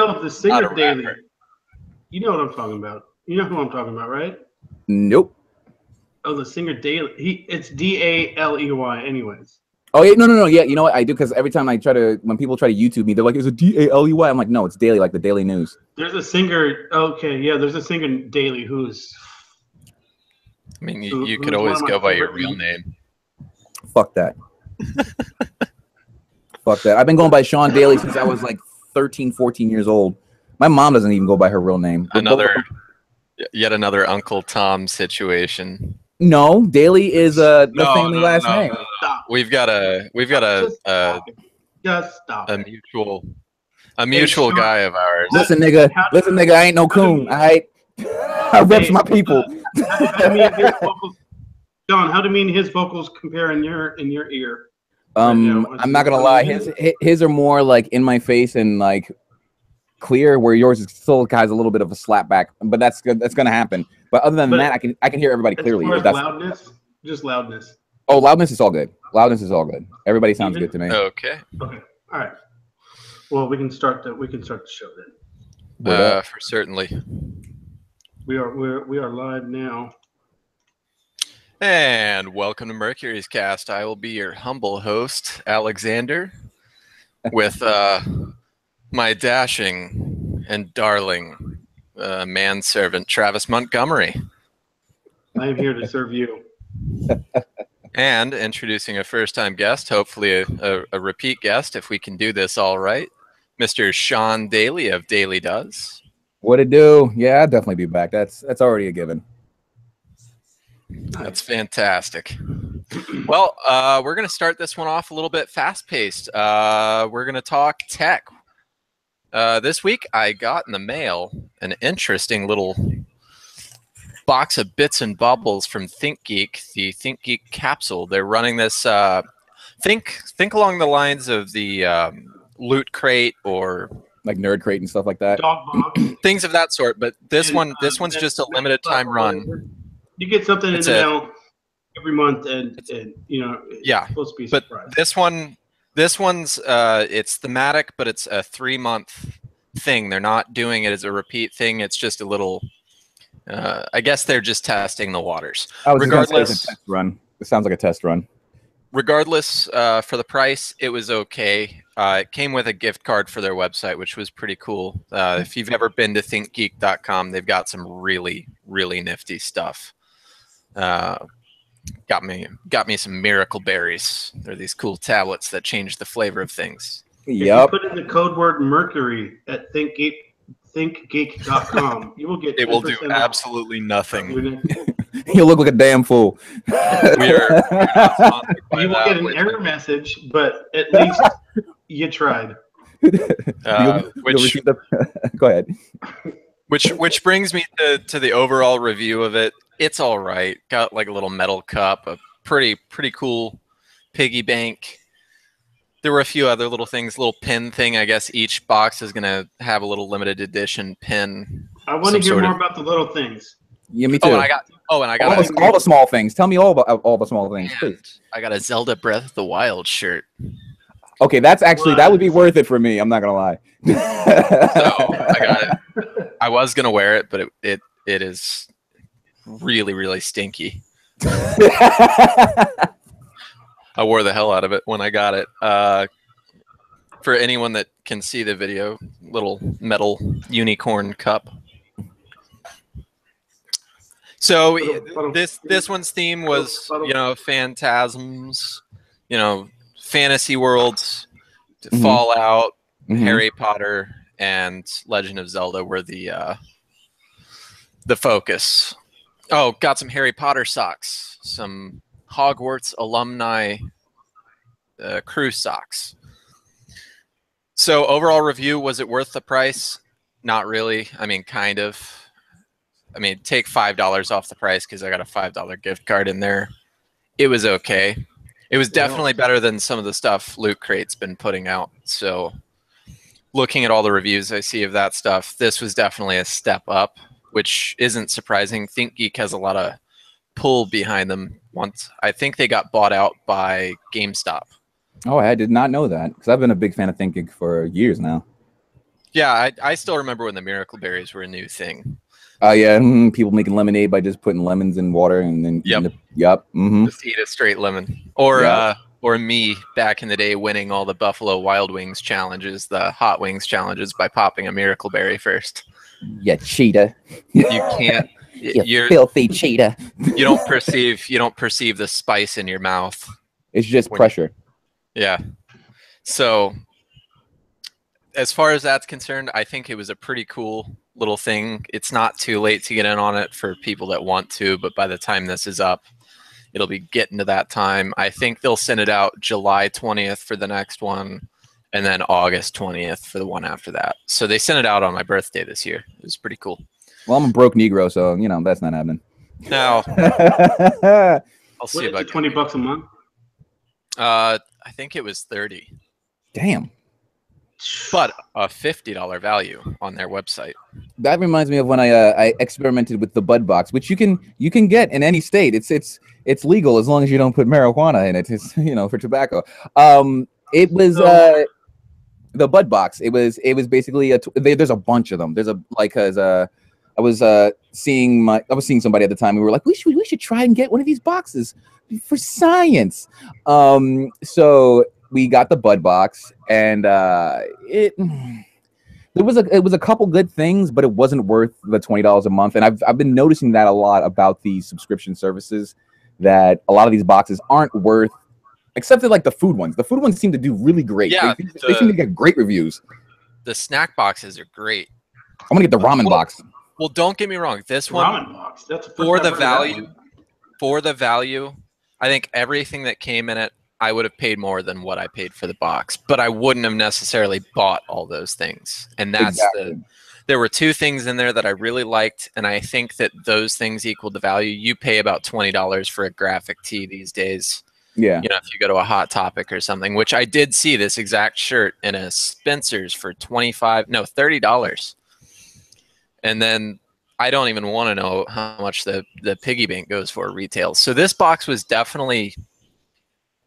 Oh, the Not a Singer Daily. rapper. You know what I'm talking about. You know who I'm talking about, right? Nope. Oh, the Singer Daily. It's Daley. Anyways. Oh yeah, no. Yeah, you know what I do? Because every time when people try to YouTube me, they're like, "Is it Daley?" I'm like, "No, it's daily, like the Daily News." There's a singer. Okay, yeah, there's a singer Daily who's. I mean, you could always go by your real name. Fuck that. Fuck that. I've been going by Sean Daly since I was like 13, 14 years old. My mom doesn't even go by her real name. Yet another Uncle Tom situation. No, Daly is the family last name. No. We've got a Just stop. A mutual guy of ours. Listen, nigga, I ain't no coon. I reps my people. John, how do you mean his vocals compare in your ear? I'm not gonna lie, his are more like in my face and like clear, where yours is still has a little bit of a slap back, but that's good. That's gonna happen. But other than that, I can hear everybody clearly. As far as loudness, just loudness. Oh, loudness is all good. Loudness is all good. Everybody sounds good to me. Okay. Okay. All right. Well, we can start the show then. For certainly. We are live now. And welcome to Mercury's Cast. I will be your humble host, Alexander, with my dashing and darling manservant, Travis Montgomery. I am here to serve you. And introducing a first-time guest, hopefully a repeat guest, if we can do this all right, Mr. Sean Daly of Daily Does. What it do? Yeah, I'll definitely be back. That's already a given. That's fantastic. Well, we're going to start this one off a little bit fast-paced. We're going to talk tech. This week, I got in the mail an interesting little box of bits and bubbles from ThinkGeek, the ThinkGeek capsule. They're running this. Think along the lines of the Loot Crate or like Nerd Crate and stuff like that. Things of that sort. But this one's just a limited time run. You get something in the mail every month, and you know, yeah. It's supposed to be a surprise. But this one's it's thematic, but it's a 3-month thing. They're not doing it as a repeat thing. It's just a little. I guess they're just testing the waters. Regardless, a test run. It sounds like a test run. Regardless, for the price, it was okay. It came with a gift card for their website, which was pretty cool. If you've ever been to thinkgeek.com, they've got some really, really nifty stuff. Got me some miracle berries. They're these cool tablets that change the flavor of things. If you put in the code word Mercury at thinkgeek.com, you will get 10% it will do off. Absolutely nothing. You look like a damn fool. We are not sponsored by you will get an error message, but at least you tried. Go ahead. Which brings me to the overall review of it. It's all right. Got like a little metal cup, a pretty cool piggy bank. There were a few other little things, little pin thing. I guess each box is gonna have a little limited edition pin. I want to hear more about the little things. Yeah, me too. Oh, and I got all the small things. Tell me all about all the small things, please. I got a Zelda Breath of the Wild shirt. Okay, that's actually that would be worth it for me. I'm not gonna lie. So I got it. I was gonna wear it, but it is really, really stinky. I wore the hell out of it when I got it. For anyone that can see the video, little metal unicorn cup. So this one's theme was, phantasms, fantasy worlds, Fallout, Harry Potter, and Legend of Zelda were the focus. Oh, got some Harry Potter socks, some Hogwarts alumni crew socks. So overall review, was it worth the price? Not really. I mean, kind of. I mean, take $5 off the price because I got a $5 gift card in there. It was okay. It was definitely better than some of the stuff Loot Crate's been putting out. So looking at all the reviews I see of that stuff, this was definitely a step up, which isn't surprising. ThinkGeek has a lot of pull behind them. I think they got bought out by GameStop. Oh, I did not know that because I've been a big fan of ThinkGeek for years now. Yeah, I still remember when the miracle berries were a new thing. Yeah, people making lemonade by just putting lemons in water and then eating it. Yep. Just eat a straight lemon. Or me back in the day winning all the Buffalo Wild Wings challenges, the hot wings challenges by popping a miracle berry first. Yeah, cheetah. You can't. You filthy cheetah. You don't perceive the spice in your mouth. It's just pressure. Yeah. So as far as that's concerned, I think it was a pretty cool little thing. It's not too late to get in on it for people that want to, but by the time this is up, it'll be getting to that time. I think they'll send it out July 20th for the next one, and then August 20th for the one after that. So they sent it out on my birthday this year. It was pretty cool. Well, I'm a broke Negro, so that's not happening. No. I'll see about $20 a month. I think it was 30. Damn. But a $50 value on their website. That reminds me of when I experimented with the Bud Box, which you can get in any state. It's legal as long as you don't put marijuana in it. It's for tobacco. It was the Bud Box. It was basically there's a bunch of them. There's I was seeing somebody at the time. We were like, we should try and get one of these boxes for science. So we got the Bud Box, and it was a couple good things, but it wasn't worth the $20 a month. And I've been noticing that a lot about these subscription services, that a lot of these boxes aren't worth, except for like the food ones. The food ones seem to do really great. Yeah, they seem to get great reviews. The snack boxes are great. I'm gonna get the ramen box. Well, don't get me wrong. This one, ramen box. That's for the value. For the value, I think everything that came in it, I would have paid more than what I paid for the box, but I wouldn't have necessarily bought all those things. And that's there were two things in there that I really liked, and I think that those things equaled the value. You pay about $20 for a graphic tee these days. Yeah. If you go to a Hot Topic or something, which I did see this exact shirt in a Spencer's for $30. And then I don't even want to know how much the piggy bank goes for retail. So this box was definitely,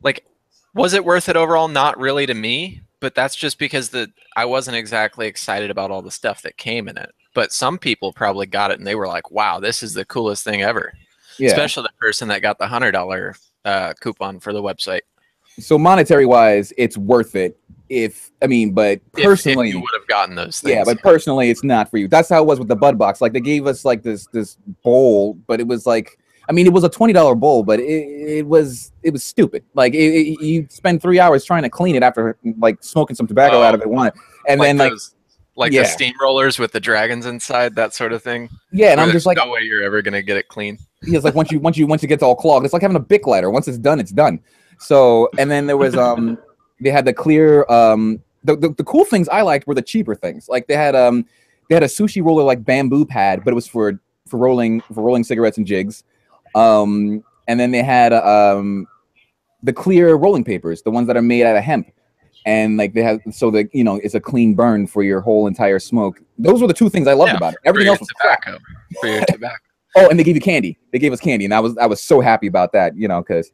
like, was it worth it overall? Not really to me, but that's just because I wasn't exactly excited about all the stuff that came in it. But some people probably got it and they were like, wow, this is the coolest thing ever. Yeah. Especially the person that got the $100 coupon for the website. So monetary wise, it's worth it. But personally, if you would have gotten those things. Yeah, but personally, it's not for you. That's how it was with the Bud Box. Like, they gave us like this bowl, but it was like, it was a $20 bowl, but it was stupid. Like, you spend 3 hours trying to clean it after like smoking some tobacco out of it. And then the steamrollers with the dragons inside, that sort of thing. Yeah, and I'm just like, no way you're ever gonna get it clean. Yeah, it's like once it gets all clogged, it's like having a Bic lighter. Once it's done, it's done. So, and then there was they had the clear the cool things I liked were the cheaper things. Like they had a sushi roller, like bamboo pad, but it was for rolling cigarettes and jigs. And then they had the clear rolling papers, the ones that are made out of hemp. And like they have, so that it's a clean burn for your whole entire smoke. Those were the two things I loved about it. Everything else was tobacco. For your tobacco. Oh, and they gave you candy. They gave us candy, and I was so happy about that, because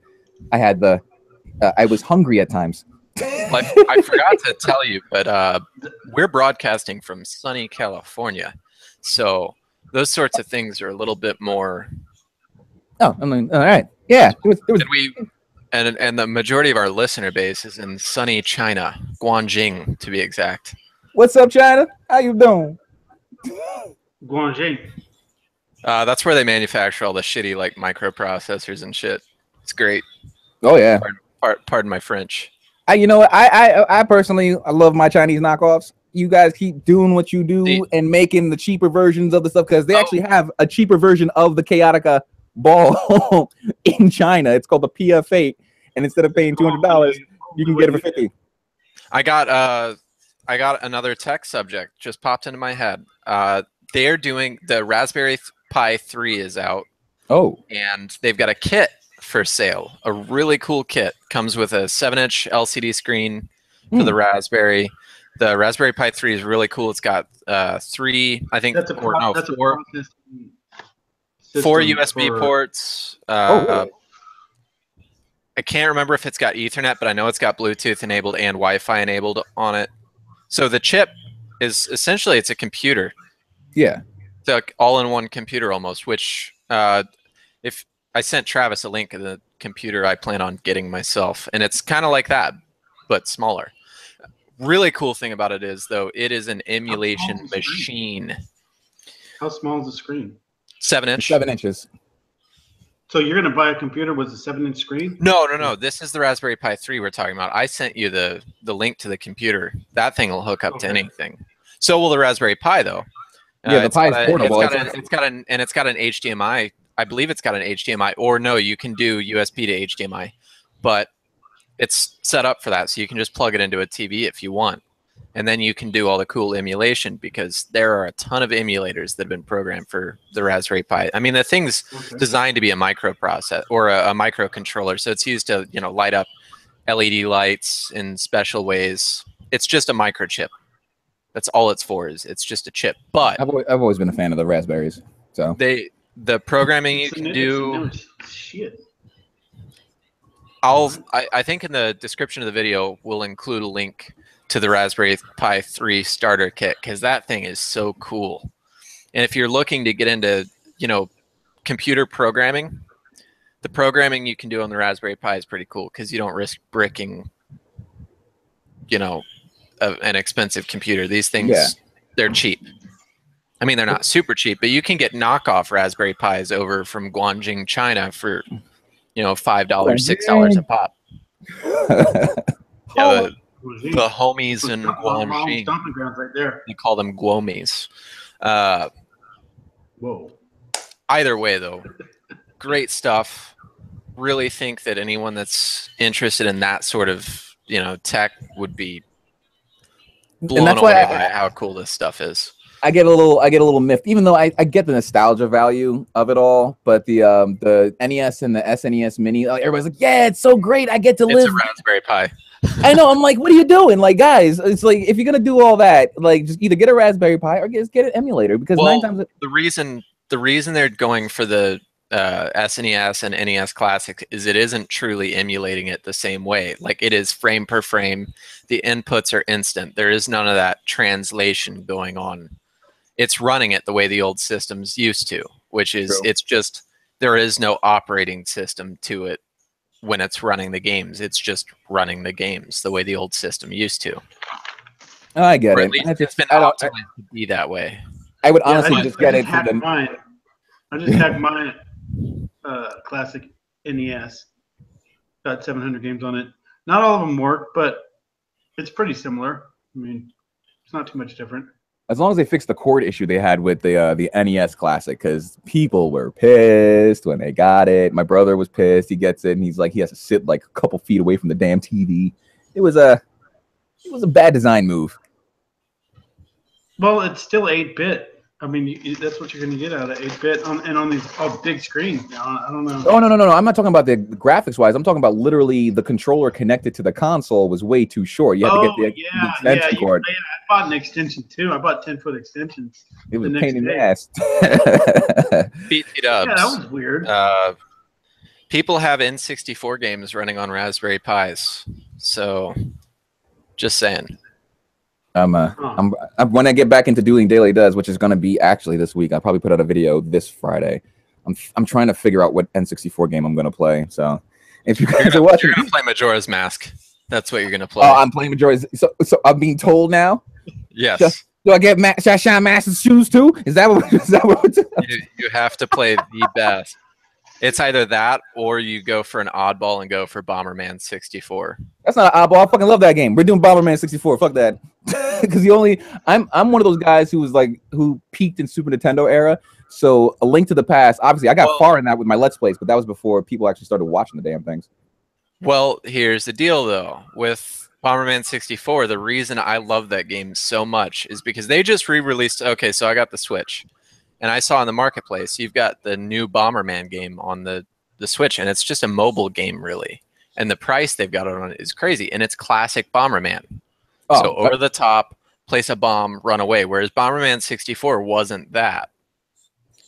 I had I was hungry at times. I forgot to tell you, but we're broadcasting from sunny California, so those sorts of things are a little bit more. Oh, all right, yeah. And the majority of our listener base is in sunny China, Guanjing to be exact. What's up, China? How you doing? Guanjing. That's where they manufacture all the shitty like microprocessors and shit. It's great. Oh yeah. Pardon my French. I personally love my Chinese knockoffs. You guys keep doing what you do and making the cheaper versions of the stuff, because they actually have a cheaper version of the Chaotica ball in China. It's called the PF8, and instead of paying $200, you can get it for $50. I got another tech subject just popped into my head. They're doing the Raspberry Pi 3 is out. Oh, and they've got a kit for sale. A really cool kit. Comes with a 7-inch LCD screen for the Raspberry. The Raspberry Pi 3 is really cool. It's got 3, I think, four USB ports. I can't remember if it's got Ethernet, but I know it's got Bluetooth enabled and Wi-Fi enabled on it. So the chip is essentially it's a computer. Yeah. It's like all-in-one computer almost. Which if I sent Travis a link of the computer I plan on getting myself, and it's kind of like that, but smaller. Really cool thing about it is though, it is an emulation machine. How small is the screen? 7-inch. 7 inches. So you're gonna buy a computer with a 7-inch screen? No. This is the Raspberry Pi 3 we're talking about. I sent you the link to the computer. That thing will hook up to anything. So will the Raspberry Pi though. Yeah, the Pi is portable. It's got an HDMI. I believe it's got an HDMI, or no, you can do USB to HDMI, but it's set up for that, so you can just plug it into a TV if you want, and then you can do all the cool emulation because there are a ton of emulators that have been programmed for the Raspberry Pi. I mean, the thing's designed to be a microprocessor or a microcontroller, so it's used to light up LED lights in special ways. It's just a microchip. That's all it's for. It's just a chip. But I've always been a fan of the Raspberries. So the programming you can do. Shit. I think in the description of the video we'll include a link to the Raspberry Pi 3 starter kit because that thing is so cool. And if you're looking to get into computer programming, the programming you can do on the Raspberry Pi is pretty cool because you don't risk bricking an expensive computer. These things, they're cheap. I mean, they're not super cheap, but you can get knockoff Raspberry Pis over from Guangzhou, China for $5, $6 a pop. The homies in Guangzhou. Stomping grounds right there. They call them guomies. Whoa. Either way, though, great stuff. Really think that anyone that's interested in that sort of tech would be blown away by how cool this stuff is. I get a little miffed, even though I get the nostalgia value of it all. But the NES and the SNES Mini, everybody's like, yeah, it's so great. I get to live. It's a Raspberry Pi. I know. I'm like, what are you doing? Like, guys, it's like if you're gonna do all that, like, just either get a Raspberry Pi or just get an emulator because 9 times the reason they're going for the SNES and NES Classic is it isn't truly emulating it the same way. Like it is frame per frame. The inputs are instant. There is none of that translation going on. It's running it the way the old systems used to, which is it's just there is no operating system to it when it's running the games. It's just running the games the way the old system used to. Oh, I get it. It's been optimized to be that way. I would honestly just get it for the. I just hacked my classic NES. Got 700 games on it. Not all of them work, but it's pretty similar. I mean, it's not too much different. As long as they fix the cord issue they had with the NES Classic, because people were pissed when they got it. My brother was pissed. He gets it, and he's like, he has to sit like a couple feet away from the damn TV. It was a bad design move. Well, it's still 8-bit. I mean, that's what you're going to get out of 8-bit on these big screens. I don't know. Oh, no. I'm not talking about the graphics-wise. I'm talking about literally the controller connected to the console was way too short. You had to get the extension cord. Yeah, I bought an extension, too. I bought 10-foot extensions. It was a pain in the ass. BT dubs. Yeah, that was weird. People have N64 games running on Raspberry Pis. So, just saying. I'm when I get back into doing daily does, which is going to be actually this week. I'll probably put out a video this Friday. I'm trying to figure out what N64 game I'm going to play. So if you guys are watching, you're going to play Majora's Mask. That's what you're going to play. Oh, I'm playing Majora's. So I'm being told now. Yes. Do I get should I shine Master's shoes too? Is that what we're doing? You have to play the best. It's either that or you go for an oddball and go for Bomberman 64. That's not an oddball. I fucking love that game. We're doing Bomberman 64. Fuck that. Because I'm one of those guys who peaked in Super Nintendo era. So A Link to the Past. Obviously, I got far in that with my Let's Plays, but that was before people actually started watching the damn things. Well, here's the deal though. With Bomberman 64, the reason I love that game so much is because they just re-released. Okay, so I got the Switch. And I saw in the marketplace, you've got the new Bomberman game on the Switch, and it's just a mobile game, really. And the price they've got it on is crazy, and it's classic Bomberman. So over the top, place a bomb, run away. Whereas Bomberman 64 wasn't that.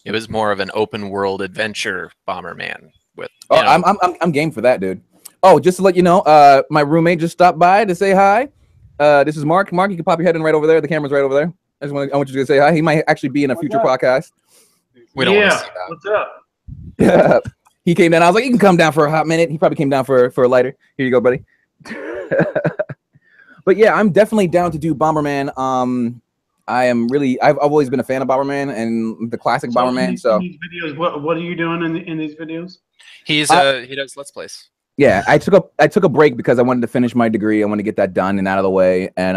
It was more of an open world adventure Bomberman. With I'm game for that, dude. Oh, just to let you know, my roommate just stopped by to say hi. This is Mark. Mark, you can pop your head in right over there. The camera's right over there. I want you to say hi. He might actually be in a future podcast. We don't want to see that. What's up? He came down. I was like, you can come down for a hot minute. He probably came down for a lighter. Here you go, buddy. But yeah, I'm definitely down to do Bomberman. I've always been a fan of Bomberman and the classic Bomberman. So in these videos, what are you doing in these videos? He does Let's Plays. Yeah, I took a break because I wanted to finish my degree. I want to get that done and out of the way. And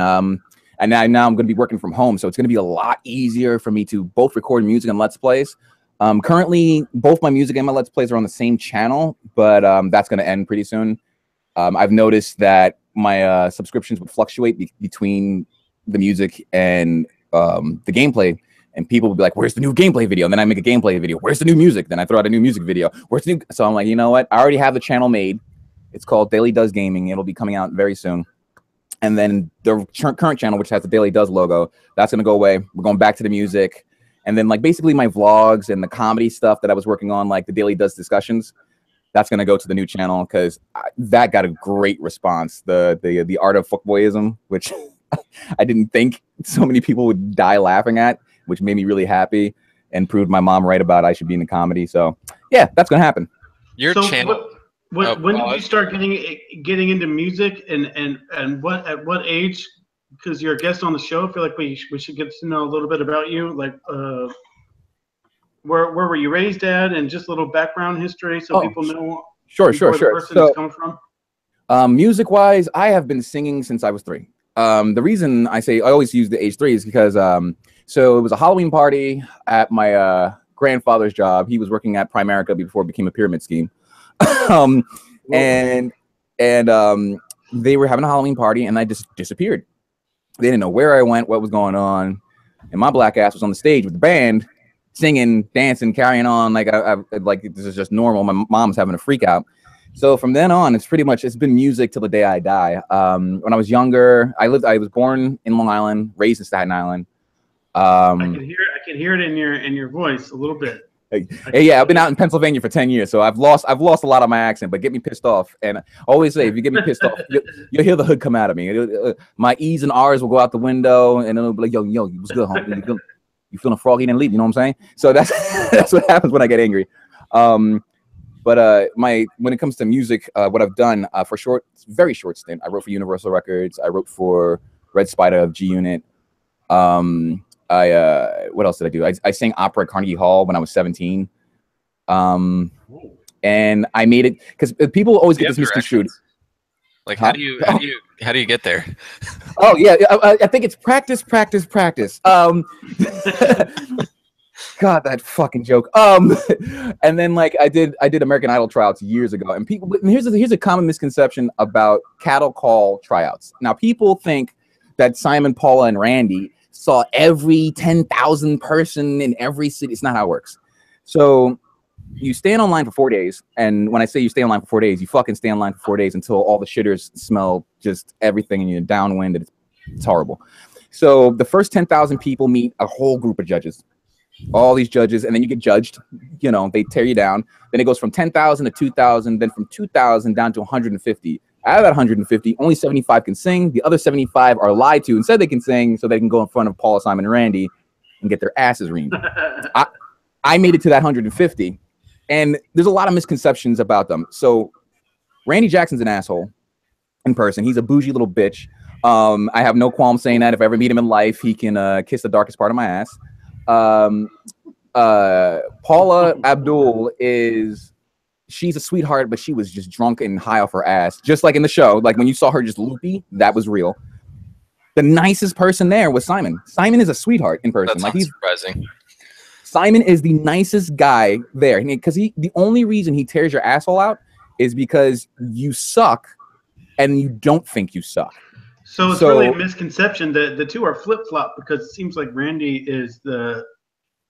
now I'm going to be working from home, so it's going to be a lot easier for me to both record music and Let's Plays. Currently, both my music and my Let's Plays are on the same channel, but that's going to end pretty soon. I've noticed that my subscriptions would fluctuate between the music and the gameplay, and people would be like, where's the new gameplay video? And then I make a gameplay video. Where's the new music? Then I throw out a new music video. Where's the new? So I'm like, you know what? I already have the channel made. It's called Daily Does Gaming. It'll be coming out very soon. And then the current channel, which has the Daily Does logo, that's going to go away. We're going back to the music. And then like basically my vlogs and the comedy stuff that I was working on, like the Daily Does discussions, that's going to go to the new channel because that got a great response. The art of fuckboyism, which I didn't think so many people would die laughing at, which made me really happy and proved my mom right about I should be in the comedy. So yeah, that's going to happen. Your channel. When did you start getting into music and at what age? Because you're a guest on the show, I feel like we should get to know a little bit about you. Like, where were you raised at, and just a little background history so people know. Sure. So, coming from. Music-wise, I have been singing since I was 3. The reason I say I always use the age 3 is because so it was a Halloween party at my grandfather's job. He was working at Primerica before it became a pyramid scheme. And they were having a Halloween party, and I just disappeared. They didn't know where I went, what was going on, and my black ass was on the stage with the band, singing, dancing, carrying on like like this is just normal. My mom's having a freak out. So from then on, it's been music till the day I die. When I was younger, I was born in Long Island, raised in Staten Island. I can hear it in your voice a little bit. Yeah, I've been out in Pennsylvania for 10 years, so I've lost a lot of my accent, but get me pissed off. And I always say, if you get me pissed off, you'll hear the hood come out of me. My E's and R's will go out the window, and it'll be like, yo, what's good, homie? You feeling froggy and leave, you know what I'm saying? So that's what happens when I get angry. But when it comes to music, what I've done for very short stint, I wrote for Universal Records. I wrote for Red Spider of G Unit. What else did I do? I sang opera at Carnegie Hall when I was 17. And I made it because people always get this misconstrued. Like, how do you get there? Oh yeah, I think it's practice. God, that fucking joke. And then like I did American Idol tryouts years ago, and here's a common misconception about cattle call tryouts. Now people think that Simon, Paula, and Randy saw every 10,000 person in every city. It's not how it works. So you stand online for 4 days, and when I say you stay online for 4 days, you fucking stay online for 4 days until all the shitters smell just everything and you're downwind, and it's horrible. So the first 10,000 people meet a whole group of judges, all these judges, and then you get judged. You know, they tear you down. Then it goes from 10,000 to 2,000, then from 2,000 down to 150. Out of that 150, only 75 can sing. The other 75 are lied to and said they can sing so they can go in front of Paula, Simon, and Randy and get their asses reamed. I made it to that 150, and there's a lot of misconceptions about them. So Randy Jackson's an asshole in person. He's a bougie little bitch. I have no qualm saying that. If I ever meet him in life, he can kiss the darkest part of my ass. Paula Abdul she's a sweetheart, but she was just drunk and high off her ass. Just like in the show, like when you saw her just loopy, that was real. The nicest person there was Simon. Simon is a sweetheart in person. That's he's surprising. Simon is the nicest guy there, because the only reason he tears your asshole out is because you suck and you don't think you suck. So it's really a misconception that the two are flip-flop, because it seems like Randy is the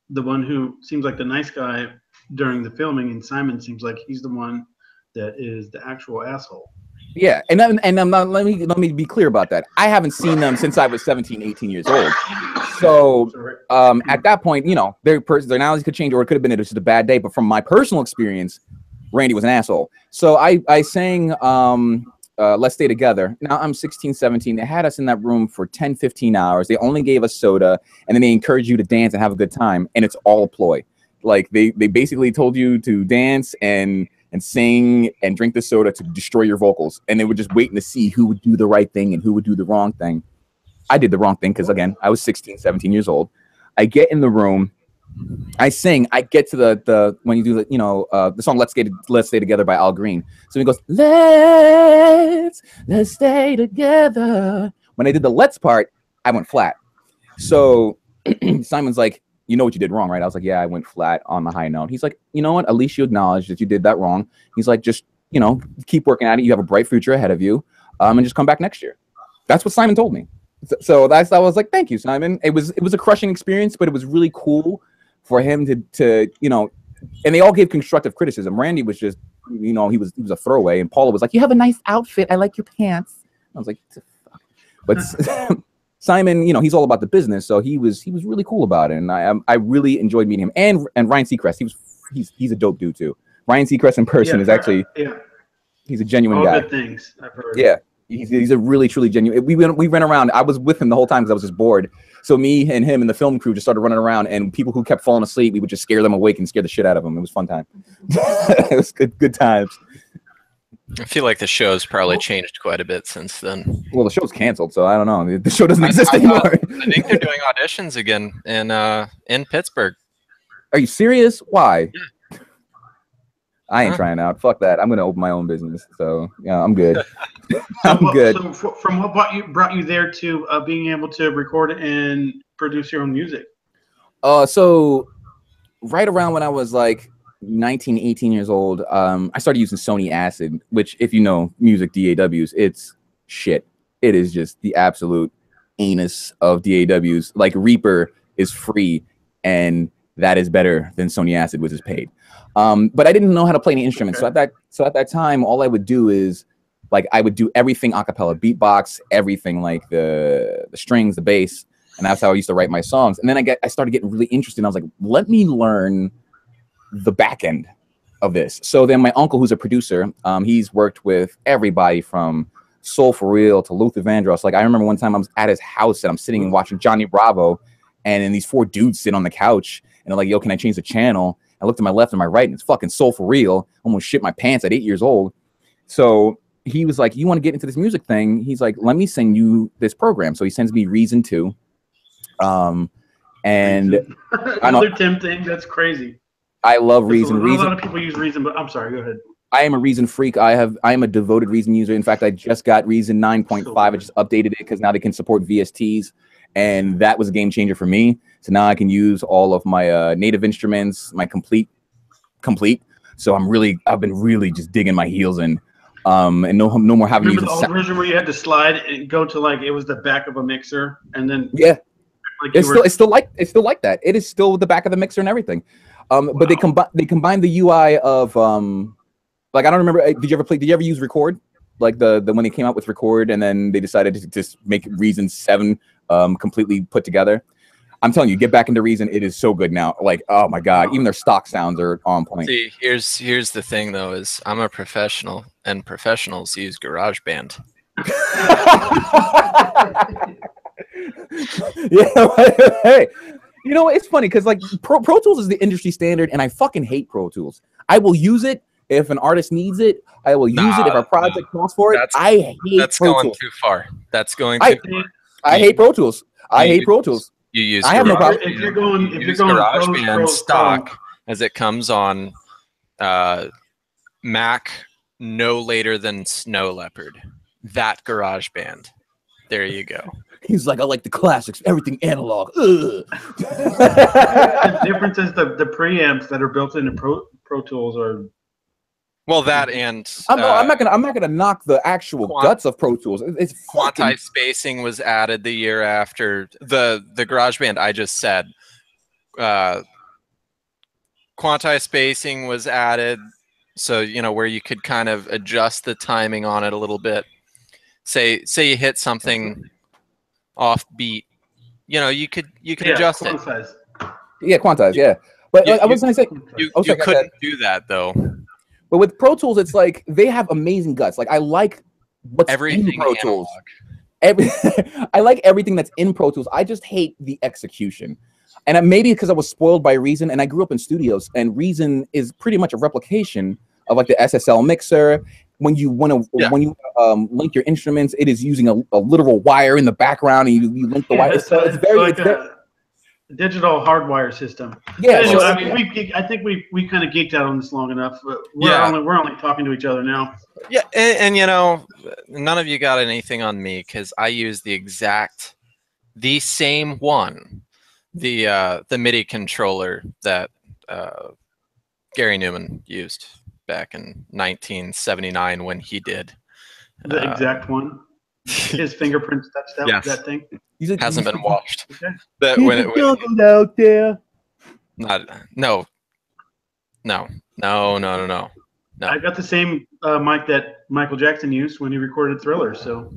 one who seems like the nice guy during the filming, and Simon seems like he's the one that is the actual asshole. Yeah, and I'm not, let me be clear about that. I haven't seen them since I was 17, 18 years old. So at that point, you know, their personalities could change, or it could have been just a bad day. But from my personal experience, Randy was an asshole. So I sang let's stay together. Now I'm 16, 17. They had us in that room for 10, 15 hours. They only gave us soda, and then they encouraged you to dance and have a good time. And it's all a ploy. Like they basically told you to dance and sing and drink the soda to destroy your vocals. And they were just waiting to see who would do the right thing and who would do the wrong thing. I did the wrong thing because, again, I was 16, 17 years old. I get in the room. I sing. I get to the when you do the, you know, the song Let's Stay Together by Al Green. So he goes, let's stay together. When I did the let's part, I went flat. So Simon's like, you know what you did wrong, right? I was like, yeah, I went flat on the high note. He's like, you know what? At least you acknowledge that you did that wrong. He's like, just, you know, keep working at it. You have a bright future ahead of you, and just come back next year. That's what Simon told me. So I was like, thank you, Simon. It was a crushing experience, but it was really cool for him to you know, and they all gave constructive criticism. Randy was just, you know, he was a throwaway, and Paula was like, you have a nice outfit. I like your pants. I was like, fuck. But Simon, you know, he's all about the business, so he was really cool about it, and I really enjoyed meeting him. And Ryan Seacrest, he's a dope dude too. Ryan Seacrest in person is actually he's a genuine guy. All good things I've heard. Yeah, he's a really truly genuine. We ran around. I was with him the whole time because I was just bored. So me and him and the film crew just started running around, and people who kept falling asleep, we would just scare them awake and scare the shit out of them. It was a fun time. It was good times. I feel like the show's probably changed quite a bit since then. Well, the show's canceled, so I don't know. The show doesn't exist anymore. I think they're doing auditions again in Pittsburgh. Are you serious? Why? Yeah. I ain't trying out. Fuck that. I'm gonna open my own business. So yeah, I'm good. I'm good. So from what brought you there to being able to record and produce your own music? So right around when I was like 19, 18 years old, I started using Sony Acid, which, if you know music DAWs, it's shit. It is just the absolute anus of DAWs. Like Reaper is free, and that is better than Sony Acid, which is paid. But I didn't know how to play any instruments. Okay. So at that time, all I would do is like I would do everything a cappella, beatbox, everything, like the strings, the bass, and that's how I used to write my songs. And then I started getting really interested. I was like, let me learn the back end of this. So then my uncle, who's a producer, he's worked with everybody from Soul For Real to Luther Vandross. Like I remember one time I was at his house and I'm sitting and watching Johnny Bravo, and then these four dudes sit on the couch and they're like, yo, can I change the channel? I looked to my left and my right, and it's fucking Soul For Real. Almost shit my pants at 8 years old. So he was like, you want to get into this music thing? He's like, let me send you this program. So he sends me Reason 2. And another Tim thing, that's crazy. I love Reason. A lot of people use Reason, but I'm sorry, go ahead. I am a Reason freak. I am a devoted Reason user. In fact, I just got Reason 9.5. I just updated it because now they can support VSTs, and that was a game changer for me. So now I can use all of my native instruments, my complete. So I've been really just digging my heels in, and no more having to use the old version where you had to slide and go to like it was the back of a mixer, and then like it's still like that. It is still the back of the mixer and everything. But they combined the UI of like I don't remember. Did you ever use Record? Like the when they came out with Record, and then they decided to just make Reason 7 completely put together. I'm telling you, get back into Reason. It is so good now. Like, oh my god, even their stock sounds are on point. See, here's the thing though: is I'm a professional, and professionals use GarageBand. Yeah. Hey, you know it's funny because like Pro Tools is the industry standard, and I fucking hate Pro Tools. I will use it if an artist needs it. I will use it if our project calls for it. I hate that's Pro going Tools. Too far. That's going too far. I hate Pro Tools. I hate Pro Tools. You use I have no problem. If you're going GarageBand stock as it comes on Mac no later than Snow Leopard. That GarageBand. There you go. He's like, I like the classics, everything analog. The difference is the preamps that are built into Pro Tools are. Well, that and I'm not gonna knock the actual guts of Pro Tools. It's quantized spacing was added the year after the GarageBand. I just said quantized spacing was added, so you know where you could kind of adjust the timing on it a little bit. Say you hit something off beat, you know you could adjust quantize. it. Yeah, quantize. Yeah, but I was gonna say you couldn't do that though. But with Pro Tools, it's like they have amazing guts. Like I like what's Everything in Pro Tools. analog. I like everything that's in Pro Tools. I just hate the execution. And maybe because I was spoiled by Reason, and I grew up in studios, and Reason is pretty much a replication of like the SSL mixer. When you want to link your instruments, it is using a literal wire in the background, and you link the wire. It's like a digital hardwire system. Yeah, anyway, so, I mean, I think we kind of geeked out on this long enough. We're only talking to each other now. Yeah, and you know, none of you got anything on me because I use the same one, the MIDI controller that Gary Newman used back in 1979 when he did Uh, The exact one. His fingerprints touched Yes. that thing. hasn't been washed. Okay. But when it, out there. no. I got the same mic that Michael Jackson used when he recorded Thriller. So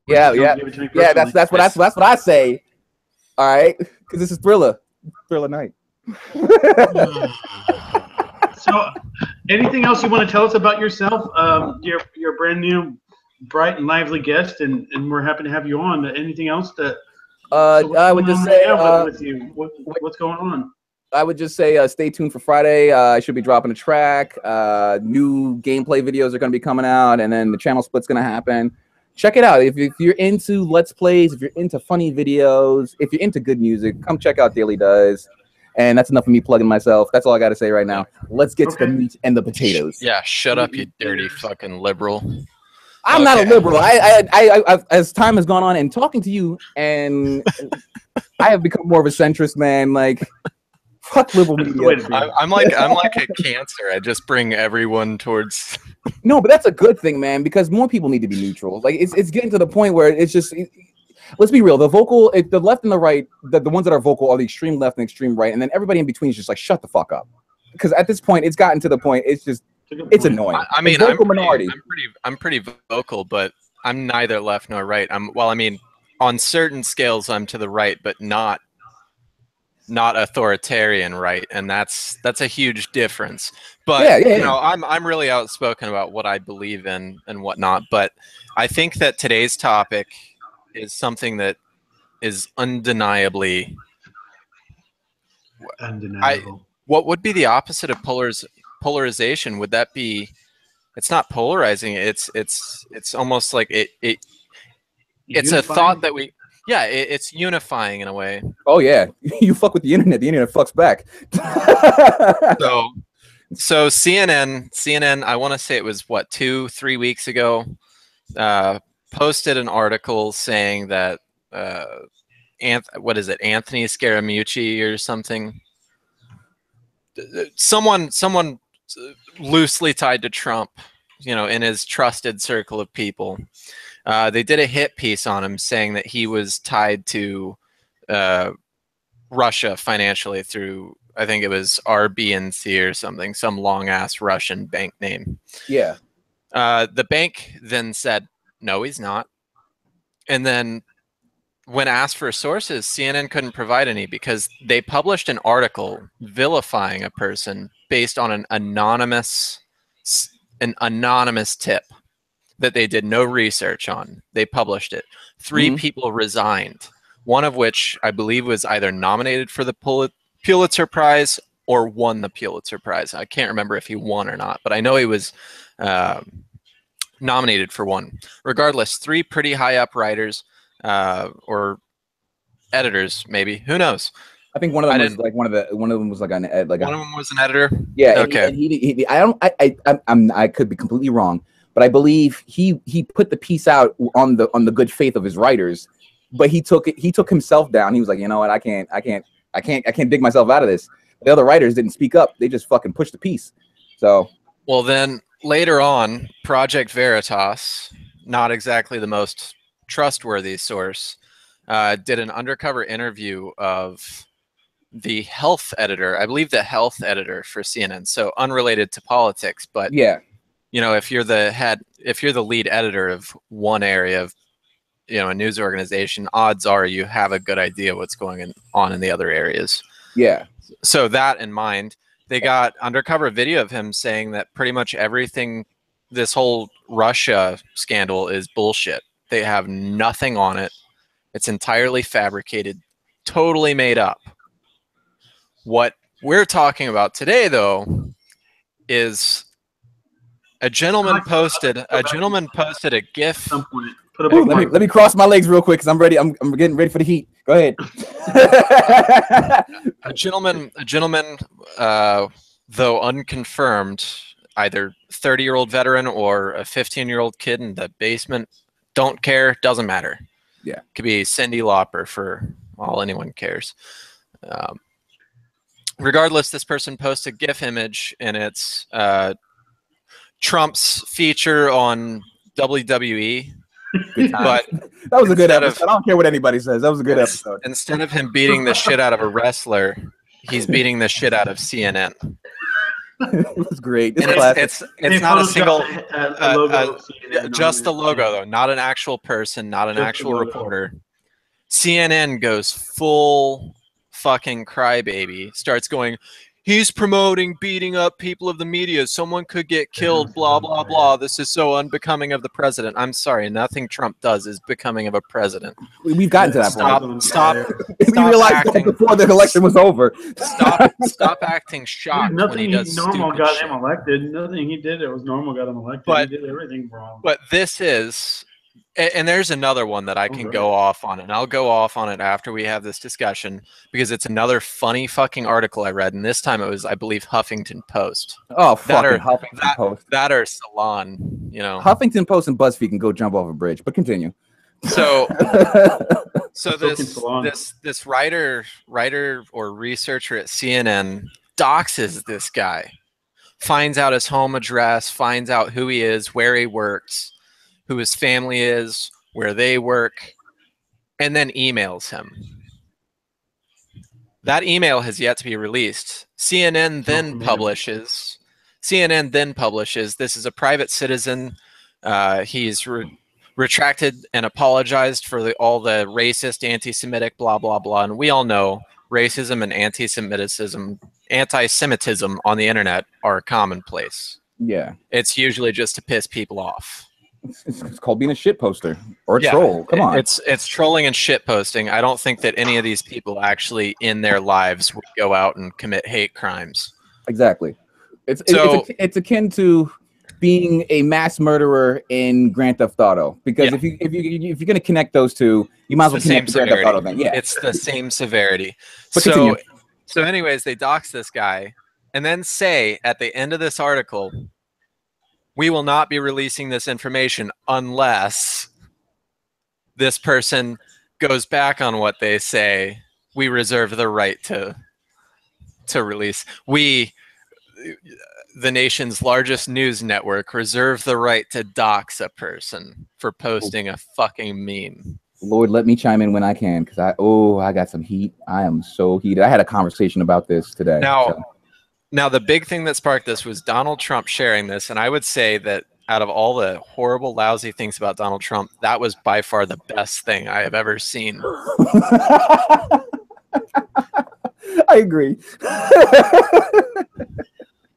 Yeah. give it to me personally. That's what I say. All right, because this is Thriller night. So, anything else you want to tell us about yourself? You're a brand new, bright and lively guest, and we're happy to have you on. Anything else that? I would just say, with you, what's going on? I would just say, stay tuned for Friday. I should be dropping a track. New gameplay videos are going to be coming out, and then the channel split's going to happen. Check it out. If you're into Let's Plays, if you're into funny videos, if you're into good music, come check out Daily Does. And that's enough of me plugging myself. That's all I got to say right now. Let's get to the meat and the potatoes. Yeah, shut up, you dirty fucking liberal. I'm not a liberal. I as time has gone on and talking to you, and I have become more of a centrist, man. Like, fuck liberal media. I'm like a cancer. I just bring everyone towards. No, but that's a good thing, man, because more people need to be neutral. Like, it's getting to the point where it's just. Let's be real. The left and the right, the ones that are vocal are the extreme left and extreme right, and then everybody in between is just like, shut the fuck up. Because at this point, it's gotten to the point. It's annoying. I mean, I'm pretty vocal, but I'm neither left nor right. On certain scales, I'm to the right, but not authoritarian right, and that's a huge difference. But you know, I'm really outspoken about what I believe in and whatnot. But I think that today's topic is something that is undeniably undeniable. What would be the opposite of polarization? Would that be? It's not polarizing. It's almost like it's unifying? A thought that we. Yeah, it's unifying in a way. Oh yeah, you fuck with the internet fucks back. So CNN. I want to say it was what 2-3 weeks ago. Posted an article saying that Anthony Scaramucci or something. Someone loosely tied to Trump, you know, in his trusted circle of people. They did a hit piece on him saying that he was tied to Russia financially through, I think it was RBNC or something, some long ass Russian bank name. Yeah. The bank then said, no, he's not. And then when asked for sources, CNN couldn't provide any because they published an article vilifying a person based on an anonymous tip that they did no research on. They published it. 3 people resigned, one of which I believe was either nominated for the Pulitzer Prize or won the Pulitzer Prize. I can't remember if he won or not, but I know he was nominated for one. Regardless, 3 pretty high up writers or editors, maybe. Who knows? I think one of them was like one of them was like an ed, like one of them was an editor. Yeah. Okay. I could be completely wrong, but I believe he put the piece out on the good faith of his writers, but he took himself down. He was like, you know what, I can't dig myself out of this. The other writers didn't speak up. They just fucking pushed the piece. So. Well, then later on, Project Veritas, not exactly the most trustworthy source, did an undercover interview of the health editor, I believe the health editor for CNN, so unrelated to politics, but yeah, you know, if you're the lead editor of one area of, you know, a news organization, odds are you have a good idea what's going on in the other areas. Yeah. So that in mind, they got undercover video of him saying that pretty much everything this whole Russia scandal is bullshit. They have nothing on it. It's entirely fabricated, totally made up. What we're talking about today, though, is a gentleman posted a GIF. Let me cross my legs real quick because I'm ready. I'm getting ready for the heat. Go ahead. a gentleman, though unconfirmed, either 30-year-old veteran or a 15-year-old kid in the basement. Don't care. Doesn't matter. Yeah, could be Cyndi Lauper for all anyone cares. Regardless, this person posts a GIF image, and it's Trump's feature on WWE. But that was a good episode. I don't care what anybody says. That was a good episode. Instead of him beating the shit out of a wrestler, he's beating the shit out of CNN. It was great. It's not a single logo, just the logo though, not an actual person, not an actual reporter. CNN goes full fucking crybaby, starts going, he's promoting beating up people of the media. Someone could get killed, blah, blah, blah. This is so unbecoming of the president. I'm sorry. Nothing Trump does is becoming of a president. We've gotten to that point. Stop we realized acting, that before the election was over. Stop acting shocked when he does normal got shit. him elected. Nothing he did that was normal got him elected. But, he did everything wrong. But this is... And there's another one that I can go off on, and I'll go off on it after we have this discussion because it's another funny fucking article I read, and this time it was, I believe, Huffington Post. Oh, fucking Huffington Post. That or Salon, you know. Huffington Post and BuzzFeed can go jump off a bridge, but continue. So this writer or researcher at CNN doxes this guy, finds out his home address, finds out who he is, where he works, who his family is, where they work, and then emails him. That email has yet to be released. CNN then publishes, this is a private citizen. He's retracted and apologized for all the racist, anti-Semitic, blah, blah, blah. And we all know racism and anti-Semitism on the internet are commonplace. Yeah. It's usually just to piss people off. It's called being a shit poster or a troll. Come on. It's trolling and shit posting. I don't think that any of these people actually in their lives would go out and commit hate crimes. Exactly. It's akin to being a mass murderer in Grand Theft Auto, because if you're going to connect those two, you might as well connect the Grand Theft Auto thing. Yeah, it's the same severity. But so anyways, they dox this guy and then say at the end of this article, we will not be releasing this information unless this person goes back on what they say. We reserve the right to release. We, the nation's largest news network, reserve the right to dox a person for posting a fucking meme. Lord, let me chime in when I can, because I got some heat. I am so heated. I had a conversation about this today. Now, the big thing that sparked this was Donald Trump sharing this, and I would say that out of all the horrible, lousy things about Donald Trump, that was by far the best thing I have ever seen. I agree.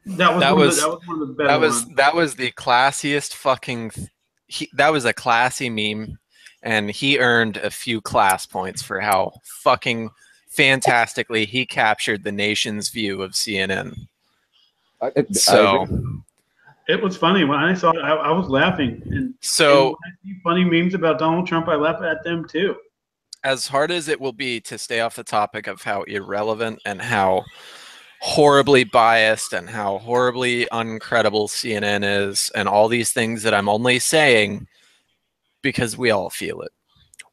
That was one of the better ones. That was the classiest fucking... that was a classy meme, and he earned a few class points for how fucking... fantastically he captured the nation's view of CNN. It was funny when I saw it. I was laughing, and when I see funny memes about Donald Trump, I laugh at them too. As hard as it will be to stay off the topic of how irrelevant and how horribly biased and how horribly uncredible CNN is, and all these things that I'm only saying because we all feel it.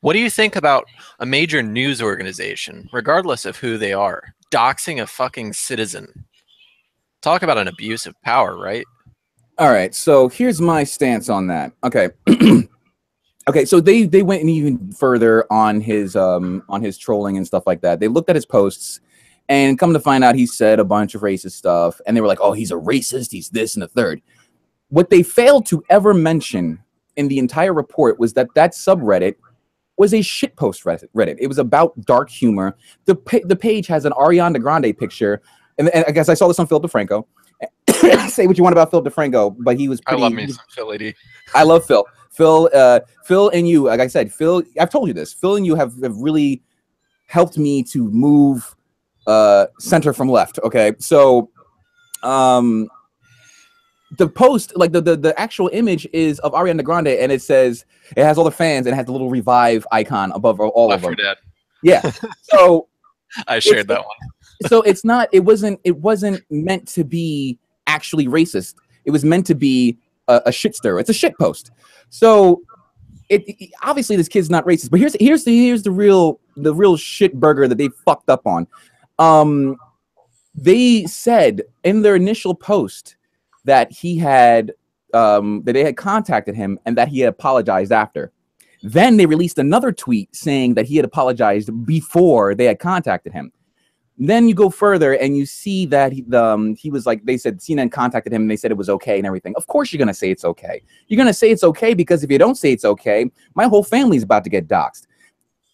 What do you think about a major news organization, regardless of who they are, doxing a fucking citizen? Talk about an abuse of power, right? All right, so here's my stance on that. Okay. Okay, so they went even further on his trolling and stuff like that. They looked at his posts, and come to find out he said a bunch of racist stuff, and they were like, oh, he's a racist, he's this and the third. What they failed to ever mention in the entire report was that subreddit was a shitpost Reddit. It was about dark humor. The page has an Ariana Grande picture, and I guess I saw this on Philip DeFranco. say what you want about Phil DeFranco, but he was pretty. I love me some Philly D. I love Phil. Phil and you, like I said, Phil, I've told you this. Phil and you have really helped me to move center from left. Okay. So the post, like the actual image is of Ariana Grande, and it says it has all the fans and it has the little revive icon above all Left of them. 4 Dead. Yeah. So I shared that one. So it wasn't meant to be actually racist. It was meant to be a shit stir. It's a shit post. So it obviously this kid's not racist, but here's the real shit burger that they fucked up on. They said in their initial post that he had that they had contacted him and that he had apologized after. Then they released another tweet saying that he had apologized before they had contacted him. Then you go further and you see that he was like, they said CNN contacted him and they said it was okay and everything. Of course you're going to say it's okay. You're going to say it's okay because if you don't say it's okay, my whole family's about to get doxxed.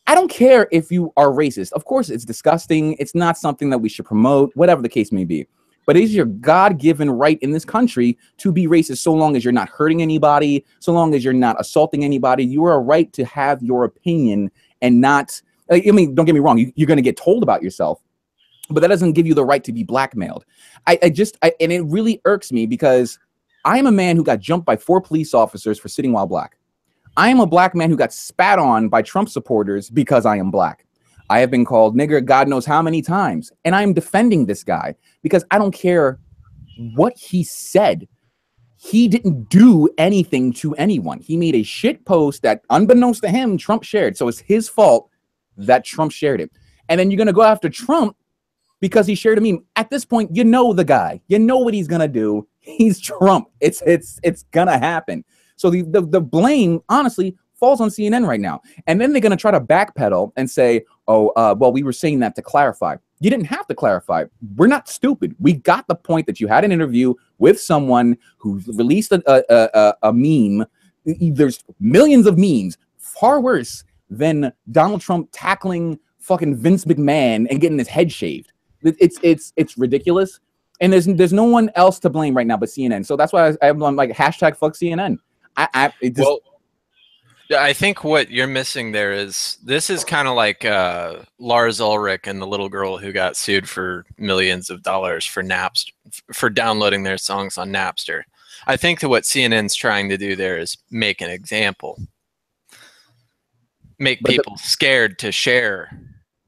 I don't care if you are racist. Of course it's disgusting. It's not something that we should promote, whatever the case may be. But it is your God-given right in this country to be racist so long as you're not hurting anybody, so long as you're not assaulting anybody. You are a right to have your opinion and not, I mean, don't get me wrong, you're going to get told about yourself. But that doesn't give you the right to be blackmailed. And it really irks me because I am a man who got jumped by 4 police officers for sitting while black. I am a black man who got spat on by Trump supporters because I am black. I have been called nigger God knows how many times. And I'm defending this guy because I don't care what he said. He didn't do anything to anyone. He made a shit post that, unbeknownst to him, Trump shared. So it's his fault that Trump shared it. And then you're going to go after Trump because he shared a meme. At this point, you know the guy. You know what he's gonna do. He's Trump. It's gonna happen. So the blame, honestly, falls on CNN right now. And then they're gonna try to backpedal and say, oh, well, we were saying that to clarify. You didn't have to clarify. We're not stupid. We got the point that you had an interview with someone who released a meme. There's millions of memes far worse than Donald Trump tackling fucking Vince McMahon and getting his head shaved. It's ridiculous, and there's no one else to blame right now but CNN. So that's why I'm like hashtag fuck CNN. I think what you're missing there is this is kind of like Lars Ulrich and the little girl who got sued for millions of dollars for Napster for downloading their songs on Napster. I think that what CNN's trying to do there is make an example, make people scared to share.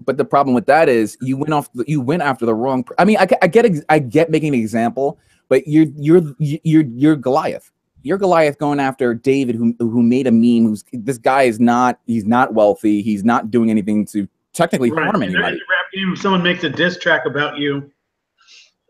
But the problem with that is you went after the wrong. I mean, I get making an example, but you're Goliath. You're Goliath going after David, who made a meme. This guy is not. He's not wealthy. He's not doing anything to technically harm anybody. In the rap game, if someone makes a diss track about you,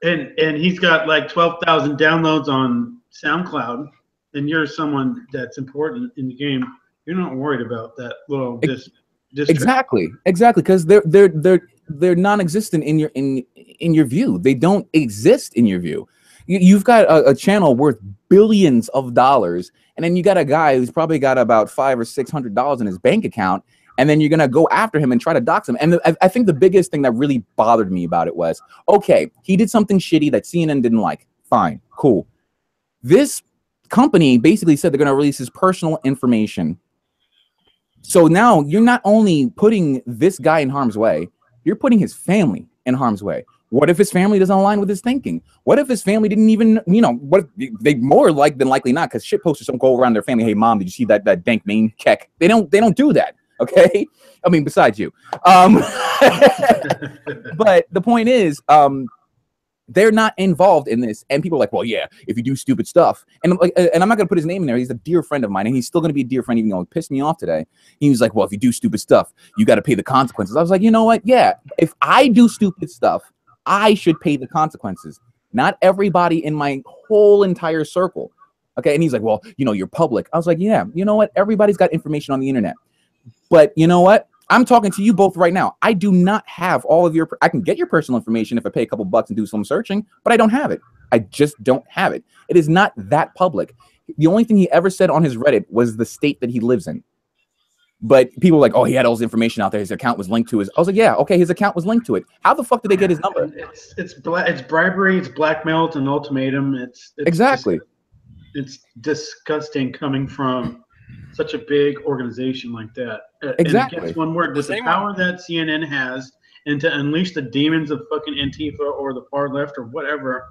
and he's got like 12,000 downloads on SoundCloud, and you're someone that's important in the game, you're not worried about that little diss. Exactly, because they're non-existent in your view. They don't exist in your view. You've got a channel worth billions of dollars, and then you got a guy who's probably got about $500 or $600 in his bank account, and then you're gonna go after him and try to dox him. And I think the biggest thing that really bothered me about it was, okay, he did something shitty that CNN didn't like. Fine, cool. This company basically said they're gonna release his personal information. So now you're not only putting this guy in harm's way, you're putting his family in harm's way. What if his family doesn't align with his thinking? What if his family didn't even, what if they more than likely not, because shit posters don't go around their family, hey mom, did you see that dank meme keck? They don't do that, okay? I mean, besides you. But the point is, they're not involved in this, and people are like, well, yeah, if you do stupid stuff, and I'm not gonna put his name in there. He's a dear friend of mine, and he's still gonna be a dear friend, even though he pissed me off today. He was like, well, if you do stupid stuff, you got to pay the consequences. I was like, you know what? Yeah, if I do stupid stuff, I should pay the consequences. Not everybody in my whole entire circle. Okay, and he's like, well, you're public. I was like, yeah, you know what? Everybody's got information on the internet, but you know what? I'm talking to you both right now. I do not have all of your, I can get your personal information if I pay a couple bucks and do some searching, but I don't have it. I just don't have it. It is not that public. The only thing he ever said on his Reddit was the state that he lives in. But people were like, oh, he had all his information out there. His account was linked to his. I was like, yeah, okay, his account was linked to it. How the fuck did they get his number? It's bribery. It's blackmail. It's an ultimatum. It's exactly. It's disgusting coming from such a big organization like that. Exactly. And it gets one word: with the power that CNN has, and to unleash the demons of fucking Antifa or the far left or whatever.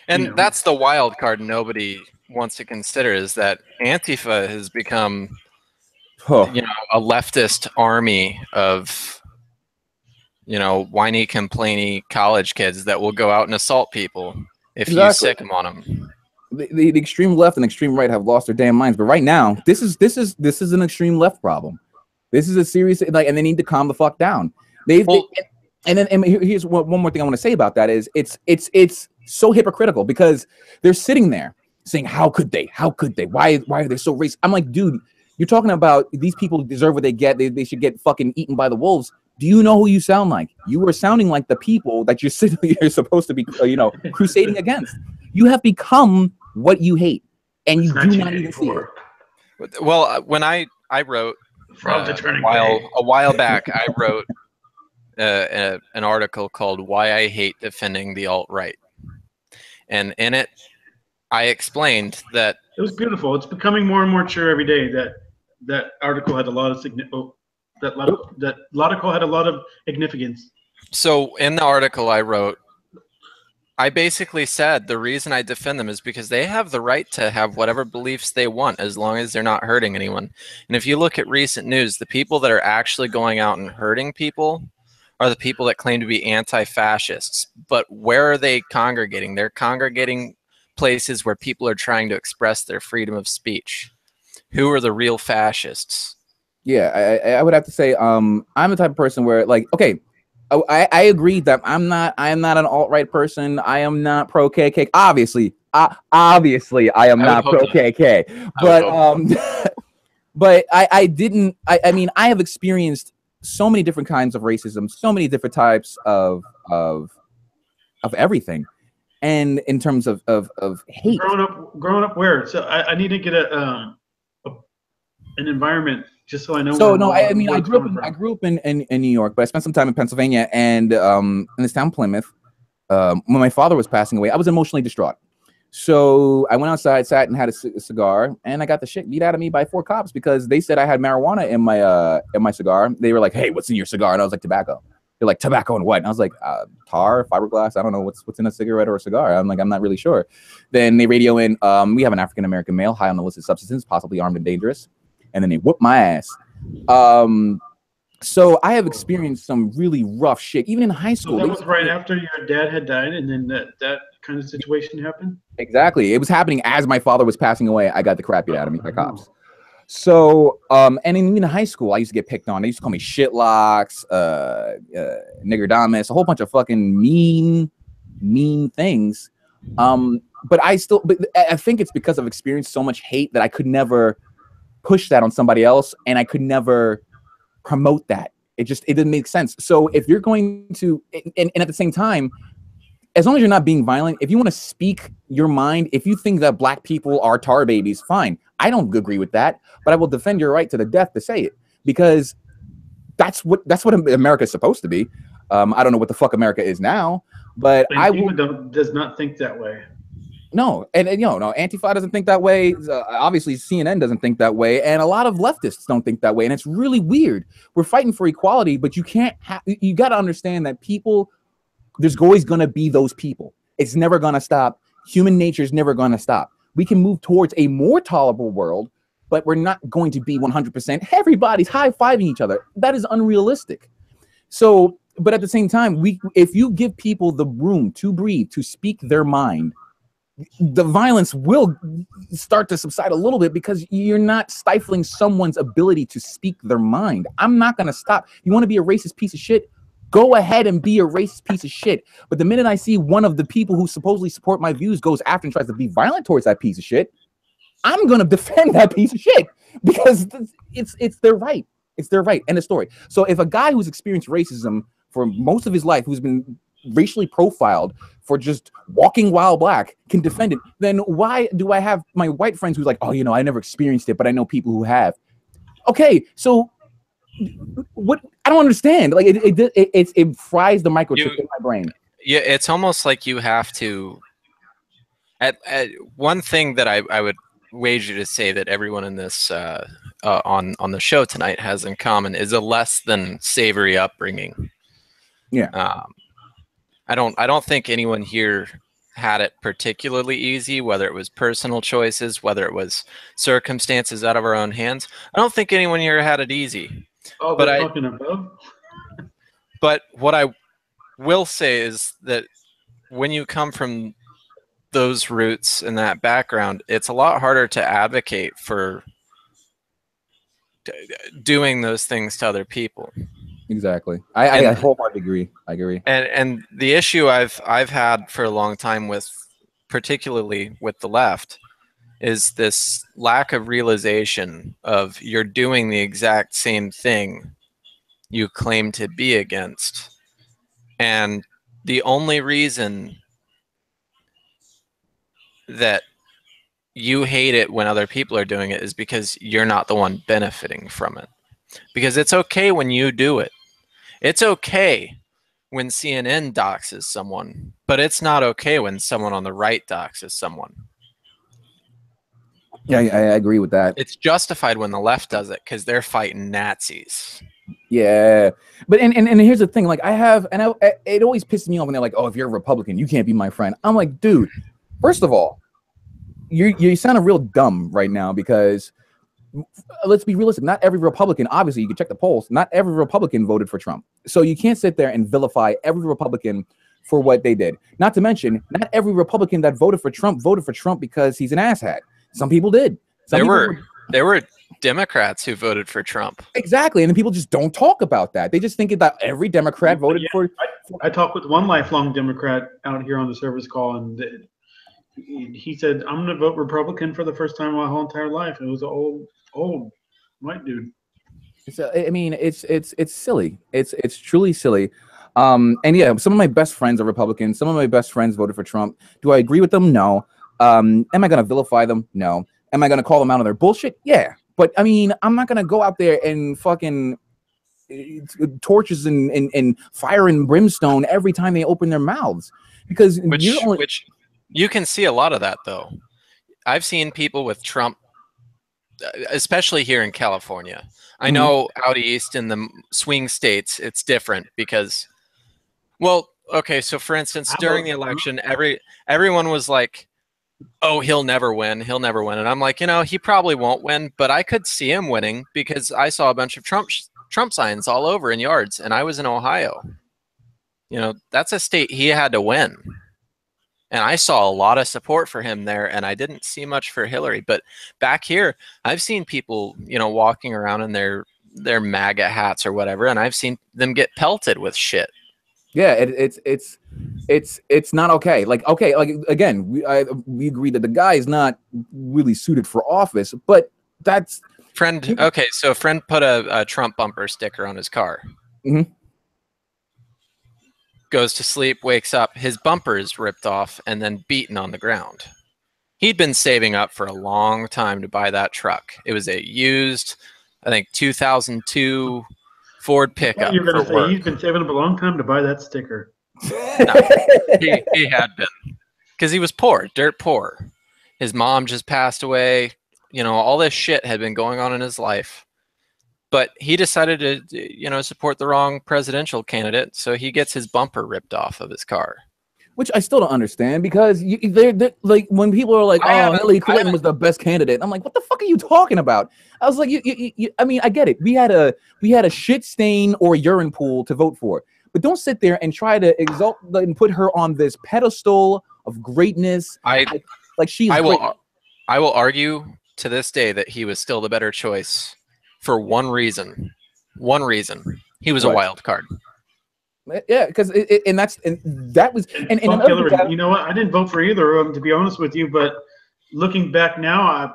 And that's the wild card nobody wants to consider, is that Antifa has become, you know, a leftist army of, you know, whiny, complainy college kids that will go out and assault people if you sick them on them. The extreme left and extreme right have lost their damn minds. But right now, this is an extreme left problem. This is a serious, like, and they need to calm the fuck down. And here's one more thing I want to say about that is it's so hypocritical because they're sitting there saying, how could they? Why are they so racist? I'm like, dude, you're talking about these people deserve what they get. They should get fucking eaten by the wolves. Do you know who you sound like? You are sounding like the people that you're supposed to be, you know, crusading against. You have become what you hate, and you do not even see it. Well, when I wrote a while back, I wrote an article called "Why I Hate Defending the Alt-Right," and in it, I explained that it was beautiful. It's becoming more and more true every day that article had a lot of that article had a lot of significance. So in the article I wrote, I basically said the reason I defend them is because they have the right to have whatever beliefs they want as long as they're not hurting anyone. And if you look at recent news, the people that are actually going out and hurting people are the people that claim to be anti-fascists. But where are they congregating? They're congregating places where people are trying to express their freedom of speech. Who are the real fascists? Yeah, I would have to say I'm the type of person where, like, okay, I agree that I am not an alt-right person. I am not pro KK. Obviously I am not pro KK. But but I mean, I have experienced so many different kinds of racism, so many different types of everything. And in terms of hate. Growing up where? So I need to get an environment just so I know. So no, I mean, I grew up in New York, but I spent some time in Pennsylvania and in this town Plymouth. When my father was passing away, I was emotionally distraught. So I went outside, sat and had a cigar, and I got the shit beat out of me by 4 cops because they said I had marijuana in my cigar. They were like, "Hey, what's in your cigar?" And I was like, "Tobacco." They're like, "Tobacco and what?" And I was like, "Tar, fiberglass. I don't know what's in a cigarette or a cigar." I'm like, "I'm not really sure." Then they radio in, "We have an African American male high on illicit substances, possibly armed and dangerous." And then they whooped my ass. So I have experienced some really rough shit, even in high school. So that was right after your dad had died, and then that kind of situation happened? Exactly. It was happening as my father was passing away. I got the crap beat out of me by cops. So, and in high school, I used to get picked on. They used to call me shitlocks, niggerdamus, a whole bunch of fucking mean things. But I think it's because I've experienced so much hate that I could never push that on somebody else, and I could never promote that. It didn't make sense. So if you're going to, and at the same time, as long as you're not being violent, if you want to speak your mind, if you think that black people are tar babies, fine. I don't agree with that, but I will defend your right to the death to say it, because that's what America is supposed to be. I don't know what the fuck America is now, but does not think that way. No, and no, Antifa doesn't think that way. Obviously, CNN doesn't think that way, and a lot of leftists don't think that way, and it's really weird. We're fighting for equality, but you can't. You got to understand that people. There's always going to be those people. It's never going to stop. Human nature is never going to stop. We can move towards a more tolerable world, but we're not going to be 100%. Everybody's high-fiving each other. That is unrealistic. So, but at the same time, if you give people the room to breathe, to speak their mind, the violence will start to subside a little bit, because you're not stifling someone's ability to speak their mind. I'm not going to stop. You want to be a racist piece of shit? Go ahead and be a racist piece of shit. But the minute I see one of the people who supposedly support my views goes after and tries to be violent towards that piece of shit, I'm going to defend that piece of shit, because it's their right. It's their right. End of story. So if a guy who's experienced racism for most of his life, who's been racially profiled for just walking while black can defend it, then why do I have my white friends who's like, oh, you know, I never experienced it, but I know people who have? Okay, so what? I don't understand. Like it fries the microchip in my brain. Yeah, it's almost like you have to. At one thing that I would wager to say that everyone in this on the show tonight has in common is a less than savory upbringing. Yeah. I don't think anyone here had it particularly easy, whether it was personal choices, whether it was circumstances out of our own hands. I don't think anyone here had it easy. Oh, they're talking above. But what I will say is that when you come from those roots and that background, it's a lot harder to advocate for doing those things to other people. Exactly. I wholeheartedly agree. I agree. And the issue I've had for a long time with, particularly with the left, is this lack of realization of you're doing the exact same thing you claim to be against. And the only reason that you hate it when other people are doing it is because you're not the one benefiting from it. Because it's okay when you do it. It's okay when CNN doxes someone, but it's not okay when someone on the right doxes someone. Yeah, I agree with that. It's justified when the left does it because they're fighting Nazis. Yeah, but and here's the thing. Like it always pisses me off when they're like, "Oh, if you're a Republican, you can't be my friend." I'm like, dude, first of all, you sound real dumb right now because let's be realistic. Not every Republican, obviously, you can check the polls. Not every Republican voted for Trump, so you can't sit there and vilify every Republican for what they did. Not to mention, not every Republican that voted for Trump because he's an asshat. Some people did. There were Democrats who voted for Trump. Exactly, and people just don't talk about that. They just think that every Democrat voted for. I talked with one lifelong Democrat out here on the service call, and he said, "I'm going to vote Republican for the first time in my whole entire life." It was an old white dude. I mean, it's silly. It's truly silly. And yeah, some of my best friends are Republicans. Some of my best friends voted for Trump. Do I agree with them? No. Am I going to vilify them? No. Am I going to call them out on their bullshit? Yeah. But I mean, I'm not going to go out there and fucking torches and fire and brimstone every time they open their mouths, because which you can see a lot of that though. I've seen people with Trump, especially here in California. I know out east in the swing states, it's different because, well, okay. So for instance, during the election, everyone was like, "Oh, he'll never win. He'll never win." And I'm like, he probably won't win, but I could see him winning because I saw a bunch of Trump signs all over in yards, and I was in Ohio. That's a state he had to win. And I saw a lot of support for him there, and I didn't see much for Hillary. But back here, I've seen people, walking around in their MAGA hats or whatever, and I've seen them get pelted with shit. Yeah, it's not okay. Like, okay, like again, we agree that the guy is not really suited for office, but that's friend. Okay, so a friend put a Trump bumper sticker on his car. Goes to sleep, wakes up, his bumper is ripped off and then beaten on the ground. He'd been saving up for a long time to buy that truck. It was a used, I think, 2002 Ford pickup. You're going to say he's been saving up a long time to buy that sticker. No, he had been, because he was poor, dirt poor. His mom just passed away. All this shit had been going on in his life. But he decided to, support the wrong presidential candidate, so he gets his bumper ripped off of his car. Which I still don't understand, because they're like, when people are like, "Oh, Hillary Clinton was the best candidate," I'm like, "What the fuck are you talking about?" I was like, I mean, I get it. We had a shit stain or urine pool to vote for, but don't sit there and try to exalt and put her on this pedestal of greatness. I will argue to this day that he was still the better choice. For one reason. He was a wild card. Yeah, because that was Hillary. You know what? I didn't vote for either of them, to be honest with you. But looking back now,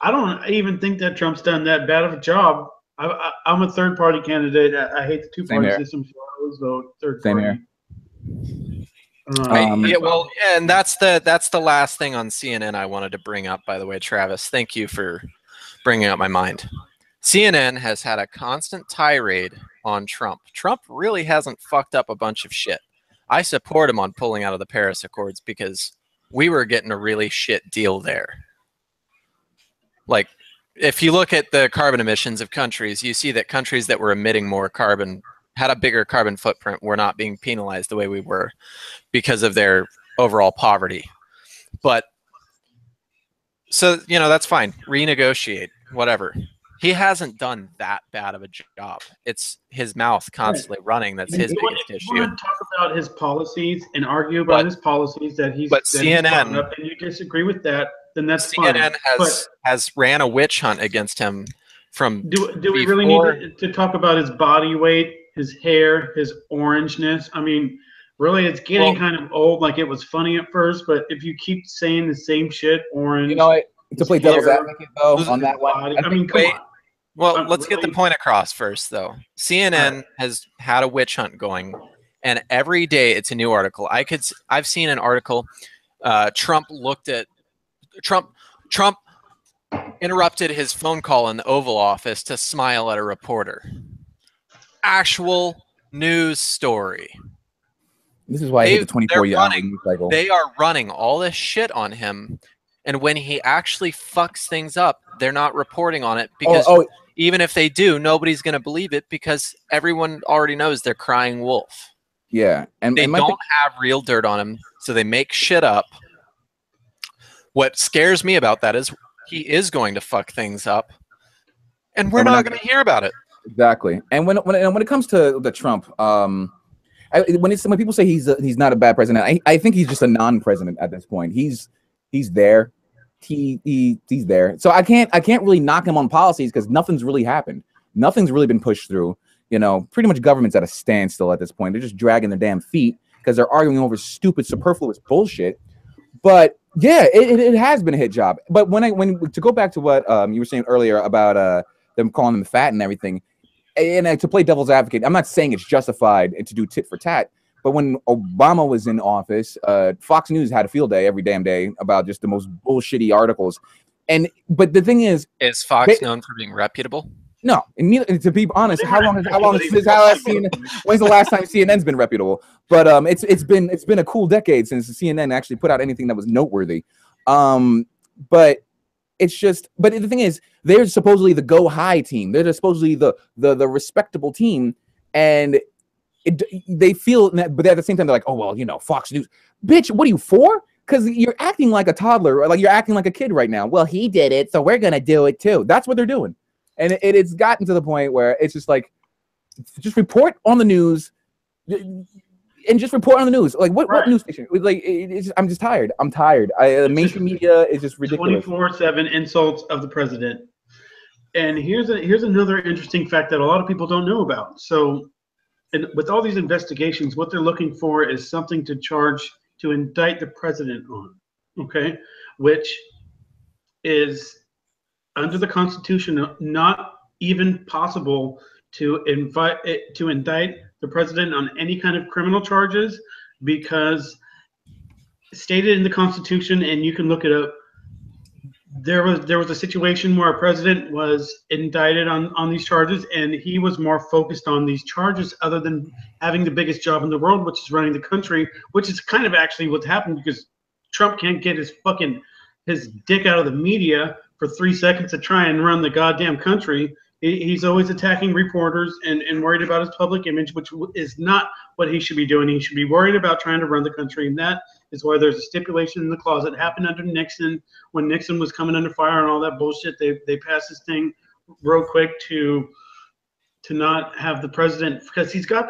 I don't even think that Trump's done that bad of a job. I'm a third party candidate. I hate the two party system, so I always vote third party. Same here. Yeah, well, and that's the last thing on CNN I wanted to bring up. By the way, Travis, thank you for bringing up my mind. CNN has had a constant tirade on Trump. Trump really hasn't fucked up a bunch of shit. I support him on pulling out of the Paris Accords because we were getting a really shit deal there. Like, if you look at the carbon emissions of countries, you see that countries that were emitting more carbon, had a bigger carbon footprint, were not being penalized the way we were because of their overall poverty. But, so, you know, that's fine. Renegotiate, whatever. He hasn't done that bad of a job. It's his mouth constantly running that's his biggest issue. You want to talk about his policies and argue about his policies that he's CNN, up, and you disagree with that, then that's CNN fine. has ran a witch hunt against him from do we really need to talk about his body weight, his hair, his orangeness? I mean, really, it's getting kind of old. Like, it was funny at first, but if you keep saying the same shit, orange. You know, to play devil's advocate though on that one. I mean, come on. Well, let's get the point across first, though. CNN has had a witch hunt going, and every day it's a new article. I've seen an article. Trump interrupted his phone call in the Oval Office to smile at a reporter. Actual news story. This is why I hate the 24-hour news cycle. They are running all this shit on him, and when he actually fucks things up, they're not reporting on it because even if they do, nobody's going to believe it because everyone already knows they're crying wolf. Yeah, and they don't have real dirt on him, so they make shit up. What scares me about that is he is going to fuck things up, and we're not going to hear about it. Exactly. And when it comes to the Trump, when people say he's not a bad president, I think he's just a non-president at this point. He's there. He's there. So I can't really knock him on policies because nothing's really happened. Nothing's really been pushed through. You know, pretty much government's at a standstill at this point. They're just dragging their damn feet because they're arguing over stupid, superfluous bullshit. But yeah, it has been a hit job. But when to go back to what you were saying earlier about them calling him fat and everything, and to play devil's advocate, I'm not saying it's justified to do tit for tat. But when Obama was in office, Fox News had a field day every damn day about just the most bullshitty articles. But the thing is Fox known for being reputable? No, and to be honest, when's the last time CNN's been reputable? But it's been a cool decade since CNN actually put out anything that was noteworthy. But the thing is, they're supposedly the go high team. They're supposedly the respectable team, and they feel that, but at the same time they're like, oh well, you know, Fox News, bitch, what are you for? Because you're acting like a toddler, or like you're acting like a kid right now. Well, he did it, so we're gonna do it too. That's what they're doing, and it's gotten to the point where it's just like, just report on the news, and just report on the news. Like what news station? Like I'm just tired. I'm tired. The mainstream media is just ridiculous. 24/7 insults of the president. And here's another interesting fact that a lot of people don't know about. So, with all these investigations, what they're looking for is something to indict the president on, okay? Which is, under the Constitution, not even possible to indict the president on any kind of criminal charges, because stated in the Constitution, and you can look it up, there was a situation where a president was indicted on these charges, and he was more focused on these charges other than having the biggest job in the world, which is running the country, which is kind of actually what's happened, because Trump can't get his dick out of the media for 3 seconds to try and run the goddamn country. He's always attacking reporters and worried about his public image, which is not what he should be doing. He should be worried about trying to run the country, and that is why there's a stipulation in the clause. It happened under Nixon, when Nixon was coming under fire and all that bullshit. They passed this thing real quick to not have the president, because he's got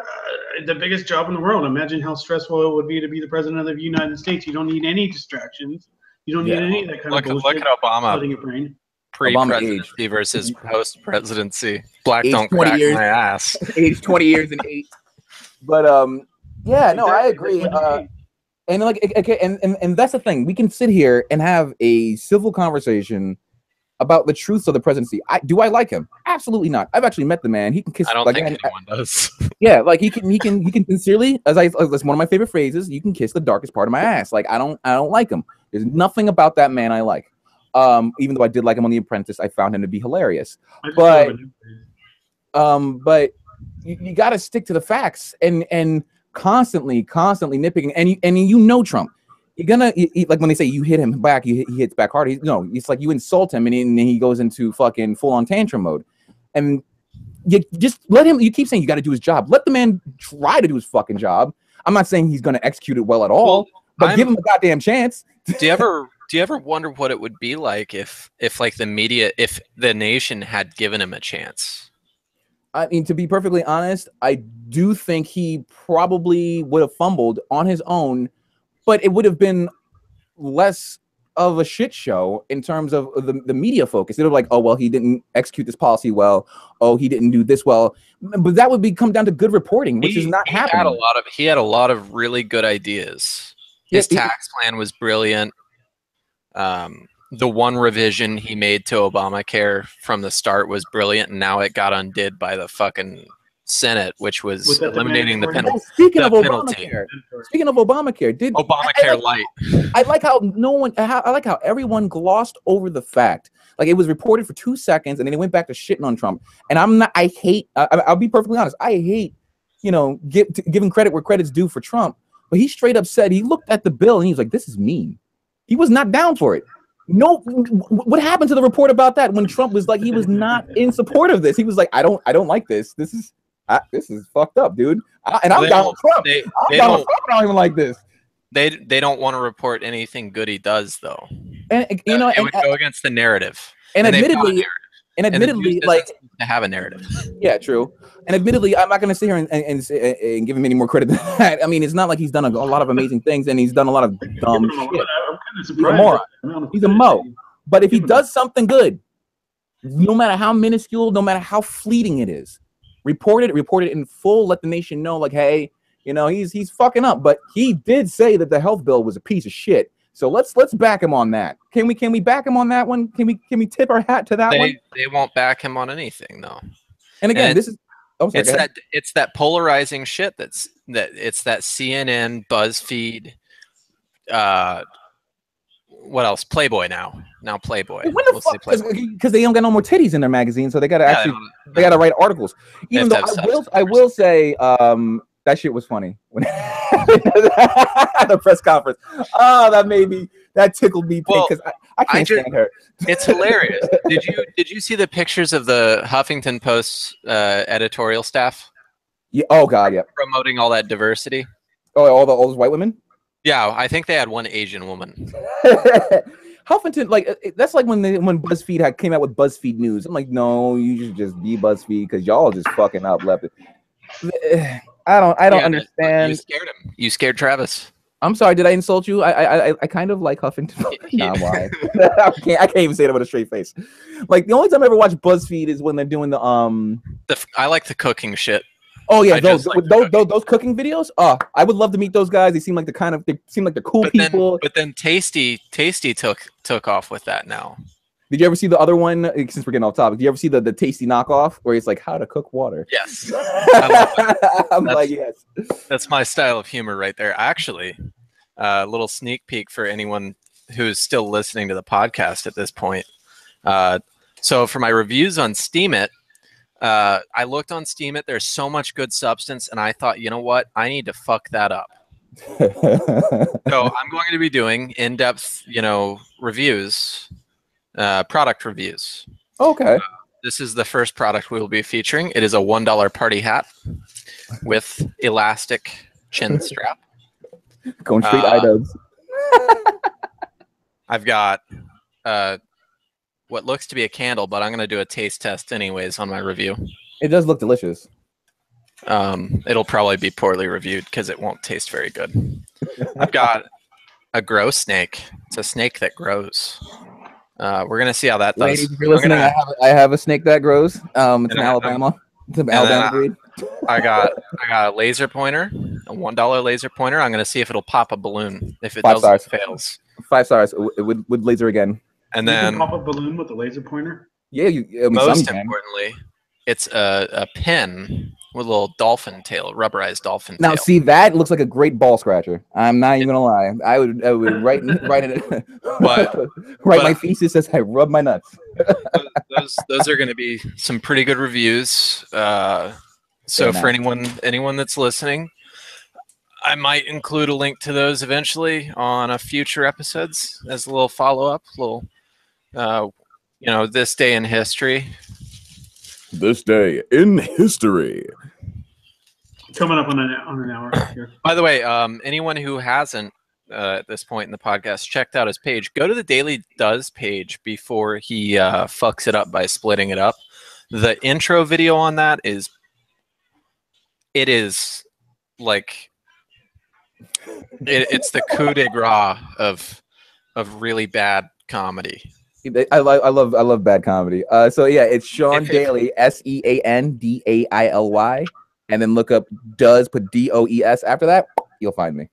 the biggest job in the world. Imagine how stressful it would be to be the president of the United States. You don't need any distractions. You don't need any of that kind of bullshit. Look at Obama. Flooding your brain. Pre-presidency versus post-presidency. Black don't crack my ass. Age 20 years and 8. But yeah, no, I agree. And that's the thing. We can sit here and have a civil conversation about the truths of the presidency. Do I like him? Absolutely not. I've actually met the man. He can kiss. I don't like, think anyone does. Yeah, like he can sincerely, that's one of my favorite phrases. You can kiss the darkest part of my ass. Like I don't like him. There's nothing about that man I like. Even though I did like him on The Apprentice, I found him to be hilarious. But you got to stick to the facts and constantly nitpicking. And you know Trump. You're gonna like when they say you hit him back, he hits back hard. It's like you insult him and he goes into fucking full on tantrum mode. And you just let him. You keep saying you got to do his job. Let the man try to do his fucking job. I'm not saying he's going to execute it well at all, but give him a goddamn chance. Do you ever wonder what it would be like if like the media, if the nation had given him a chance? I mean, to be perfectly honest, I do think he probably would have fumbled on his own, but it would have been less of a shit show in terms of the media focus. They're like, oh, well, he didn't execute this policy well. Oh, he didn't do this well. But that would come down to good reporting, which is not happening. He had a lot of really good ideas. His tax plan was brilliant. The one revision he made to Obamacare from the start was brilliant, and now it got undid by the fucking Senate, which was eliminating the penalty. Speaking of Obamacare, Obamacare light. I like how I like how everyone glossed over the fact. Like it was reported for 2 seconds, and then it went back to shitting on Trump. And I'll be perfectly honest. I hate, giving credit where credit's due for Trump. But he straight up said he looked at the bill and he was like, "This is mean." He was not down for it. No, what happened to the report about that when Trump was like he was not in support of this? He was like, I don't like this. This is fucked up, dude. I'm down with Trump. I don't even like this. They don't want to report anything good he does, though. And it would go against the narrative. And admittedly, like to have a narrative. Yeah, true. And admittedly, I'm not going to sit here and give him any more credit than that. I mean, it's not like he's done a lot of amazing things, and he's done a lot of dumb shit. I'm kind of surprised. He's a moron. He's a mo. But if he does something good, no matter how minuscule, no matter how fleeting it is, report it in full. Let the nation know, like, hey, he's fucking up. But he did say that the health bill was a piece of shit. So let's back him on that. Can we back him on that one? Can we tip our hat to that one? They won't back him on anything, though. And again, it's that polarizing shit it's that CNN, BuzzFeed, what else? Playboy now Playboy. When the fuck? Because they don't got no more titties in their magazine, so they gotta they gotta write articles. Even though I will say that shit was funny when at the press conference. Oh, that tickled me because I can't stand her. It's hilarious. Did you see the pictures of the Huffington Post's editorial staff? Yeah. Oh God, yeah. Promoting all that diversity. Oh, all those white women. Yeah, I think they had one Asian woman. Huffington, like that's like when BuzzFeed came out with BuzzFeed News. I'm like, no, you should just be BuzzFeed because y'all just fucking up left it. I don't understand. You scared him. You scared Travis. I'm sorry. Did I insult you? I kind of like Huffington. Nah, why? I can't even say that with a straight face. Like the only time I ever watch BuzzFeed is when they're doing I like the cooking shit. Oh yeah, those cooking videos. I would love to meet those guys. They seem like they're cool people. But then Tasty took off with that now. Did you ever see the other one? Since we're getting off topic, did you ever see the Tasty knockoff where it's like how to cook water? Yes. I'm like, yes. That's my style of humor right there. Actually, a little sneak peek for anyone who's still listening to the podcast at this point. So for my reviews on Steam It, I looked on Steam It. There's so much good substance, and I thought, you know what? I need to fuck that up. So I'm going to be doing in-depth, reviews. Product reviews. Okay. This is the first product we will be featuring. It is a $1 party hat with elastic chin strap. Going straight iDubbbz. I've got what looks to be a candle, but I'm going to do a taste test anyways on my review. It does look delicious. It'll probably be poorly reviewed because it won't taste very good. I've got a grow snake. It's a snake that grows. We're gonna see how that does. Ladies, if you're listening, I have a snake that grows. It's in Alabama. It's an Alabama breed. I got a laser pointer, a $1 laser pointer. I'm gonna see if it'll pop a balloon. If it doesn't, it fails. 5 stars. It would laser again. And you then can pop a balloon with a laser pointer. Yeah, I mean, most importantly, it's a pen with a little dolphin tail, rubberized dolphin now, tail. see, that looks like a great ball scratcher. I'm not even gonna lie. I would write it, write my thesis as I rub my nuts. those are going to be some pretty good reviews. So for anyone that's listening, I might include a link to those eventually on a future episodes as a little follow up, this day in history. This day in history. Coming up on an hour here. By the way, anyone who hasn't at this point in the podcast checked out his page, go to the Daily Does page before he fucks it up by splitting it up. The intro video on that is like it's the coup de grace of really bad comedy. I love bad comedy. So yeah, it's Sean Daly, SeanDaily, and then look up Does, put DOES after that. You'll find me.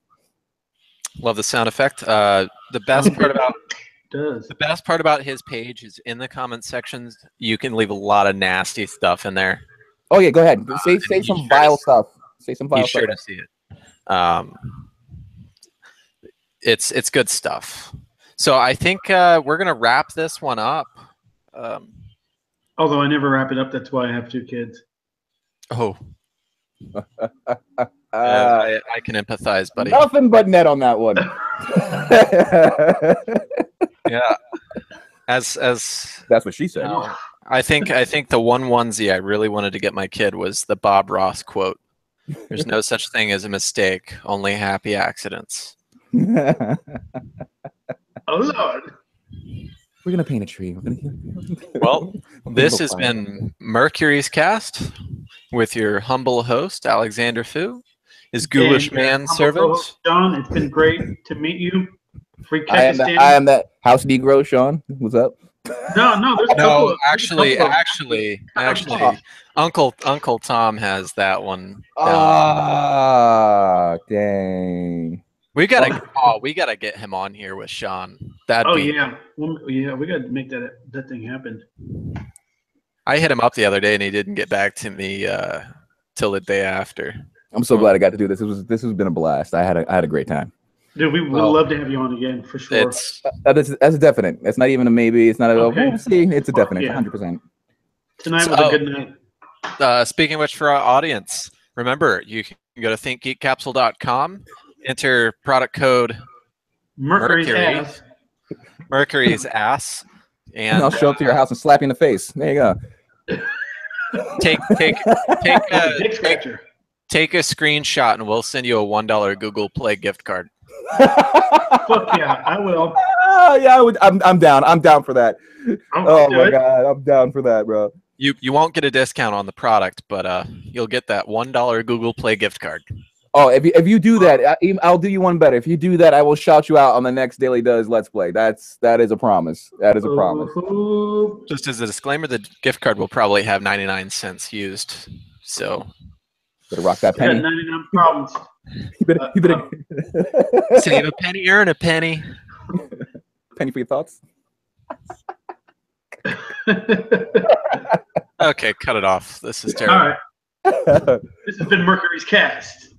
Love the sound effect. The best part about his page is in the comment sections. You can leave a lot of nasty stuff in there. Oh yeah, go ahead. Say some vile stuff. Say some vile stuff. Be sure to see it. It's good stuff. So I think we're gonna wrap this one up. Although I never wrap it up, that's why I have 2 kids. Oh, I can empathize, buddy. Nothing but net on that one. Yeah, as that's what she said. I think the one onesie I really wanted to get my kid was the Bob Ross quote. There's no such thing as a mistake, only happy accidents. Oh Lord. We're gonna paint a tree. Well, this has been Mercury's Cast with your humble host Alexander Fu, his ghoulish manservant. John, it's been great to meet you. I am that house Negro, Sean. What's up? No, there's a couple. Actually, Uncle Tom has that one. Ah, dang. We gotta get him on here with Sean. Yeah, we gotta make that thing happen. I hit him up the other day and he didn't get back to me till the day after. I'm so glad I got to do this. This has been a blast. I had a great time. Dude, we would love to have you on again for sure. That's a definite. It's not even a maybe. It's not a we'll see. It's a definite. 100%. Tonight was a good night. Speaking of which, for our audience, remember you can go to thinkgeekcapsule.com. Enter product code Mercury's ass, and I'll show up to your house and slap you in the face. There you go. Take a screenshot, and we'll send you a $1 Google Play gift card. Fuck yeah, I will. Yeah, I'm down. I'm down for that. Oh my god, I'm down for that, bro. You won't get a discount on the product, but you'll get that $1 Google Play gift card. Oh, if you do that, I'll do you one better. If you do that, I will shout you out on the next Daily Does Let's Play. That is a promise. That is a promise. Just as a disclaimer, the gift card will probably have 99 cents used. So better rock that penny. 99 problems. You better save a penny, earn a penny. Penny for your thoughts. Okay, cut it off. This is terrible. All right. This has been Mercury's Cast.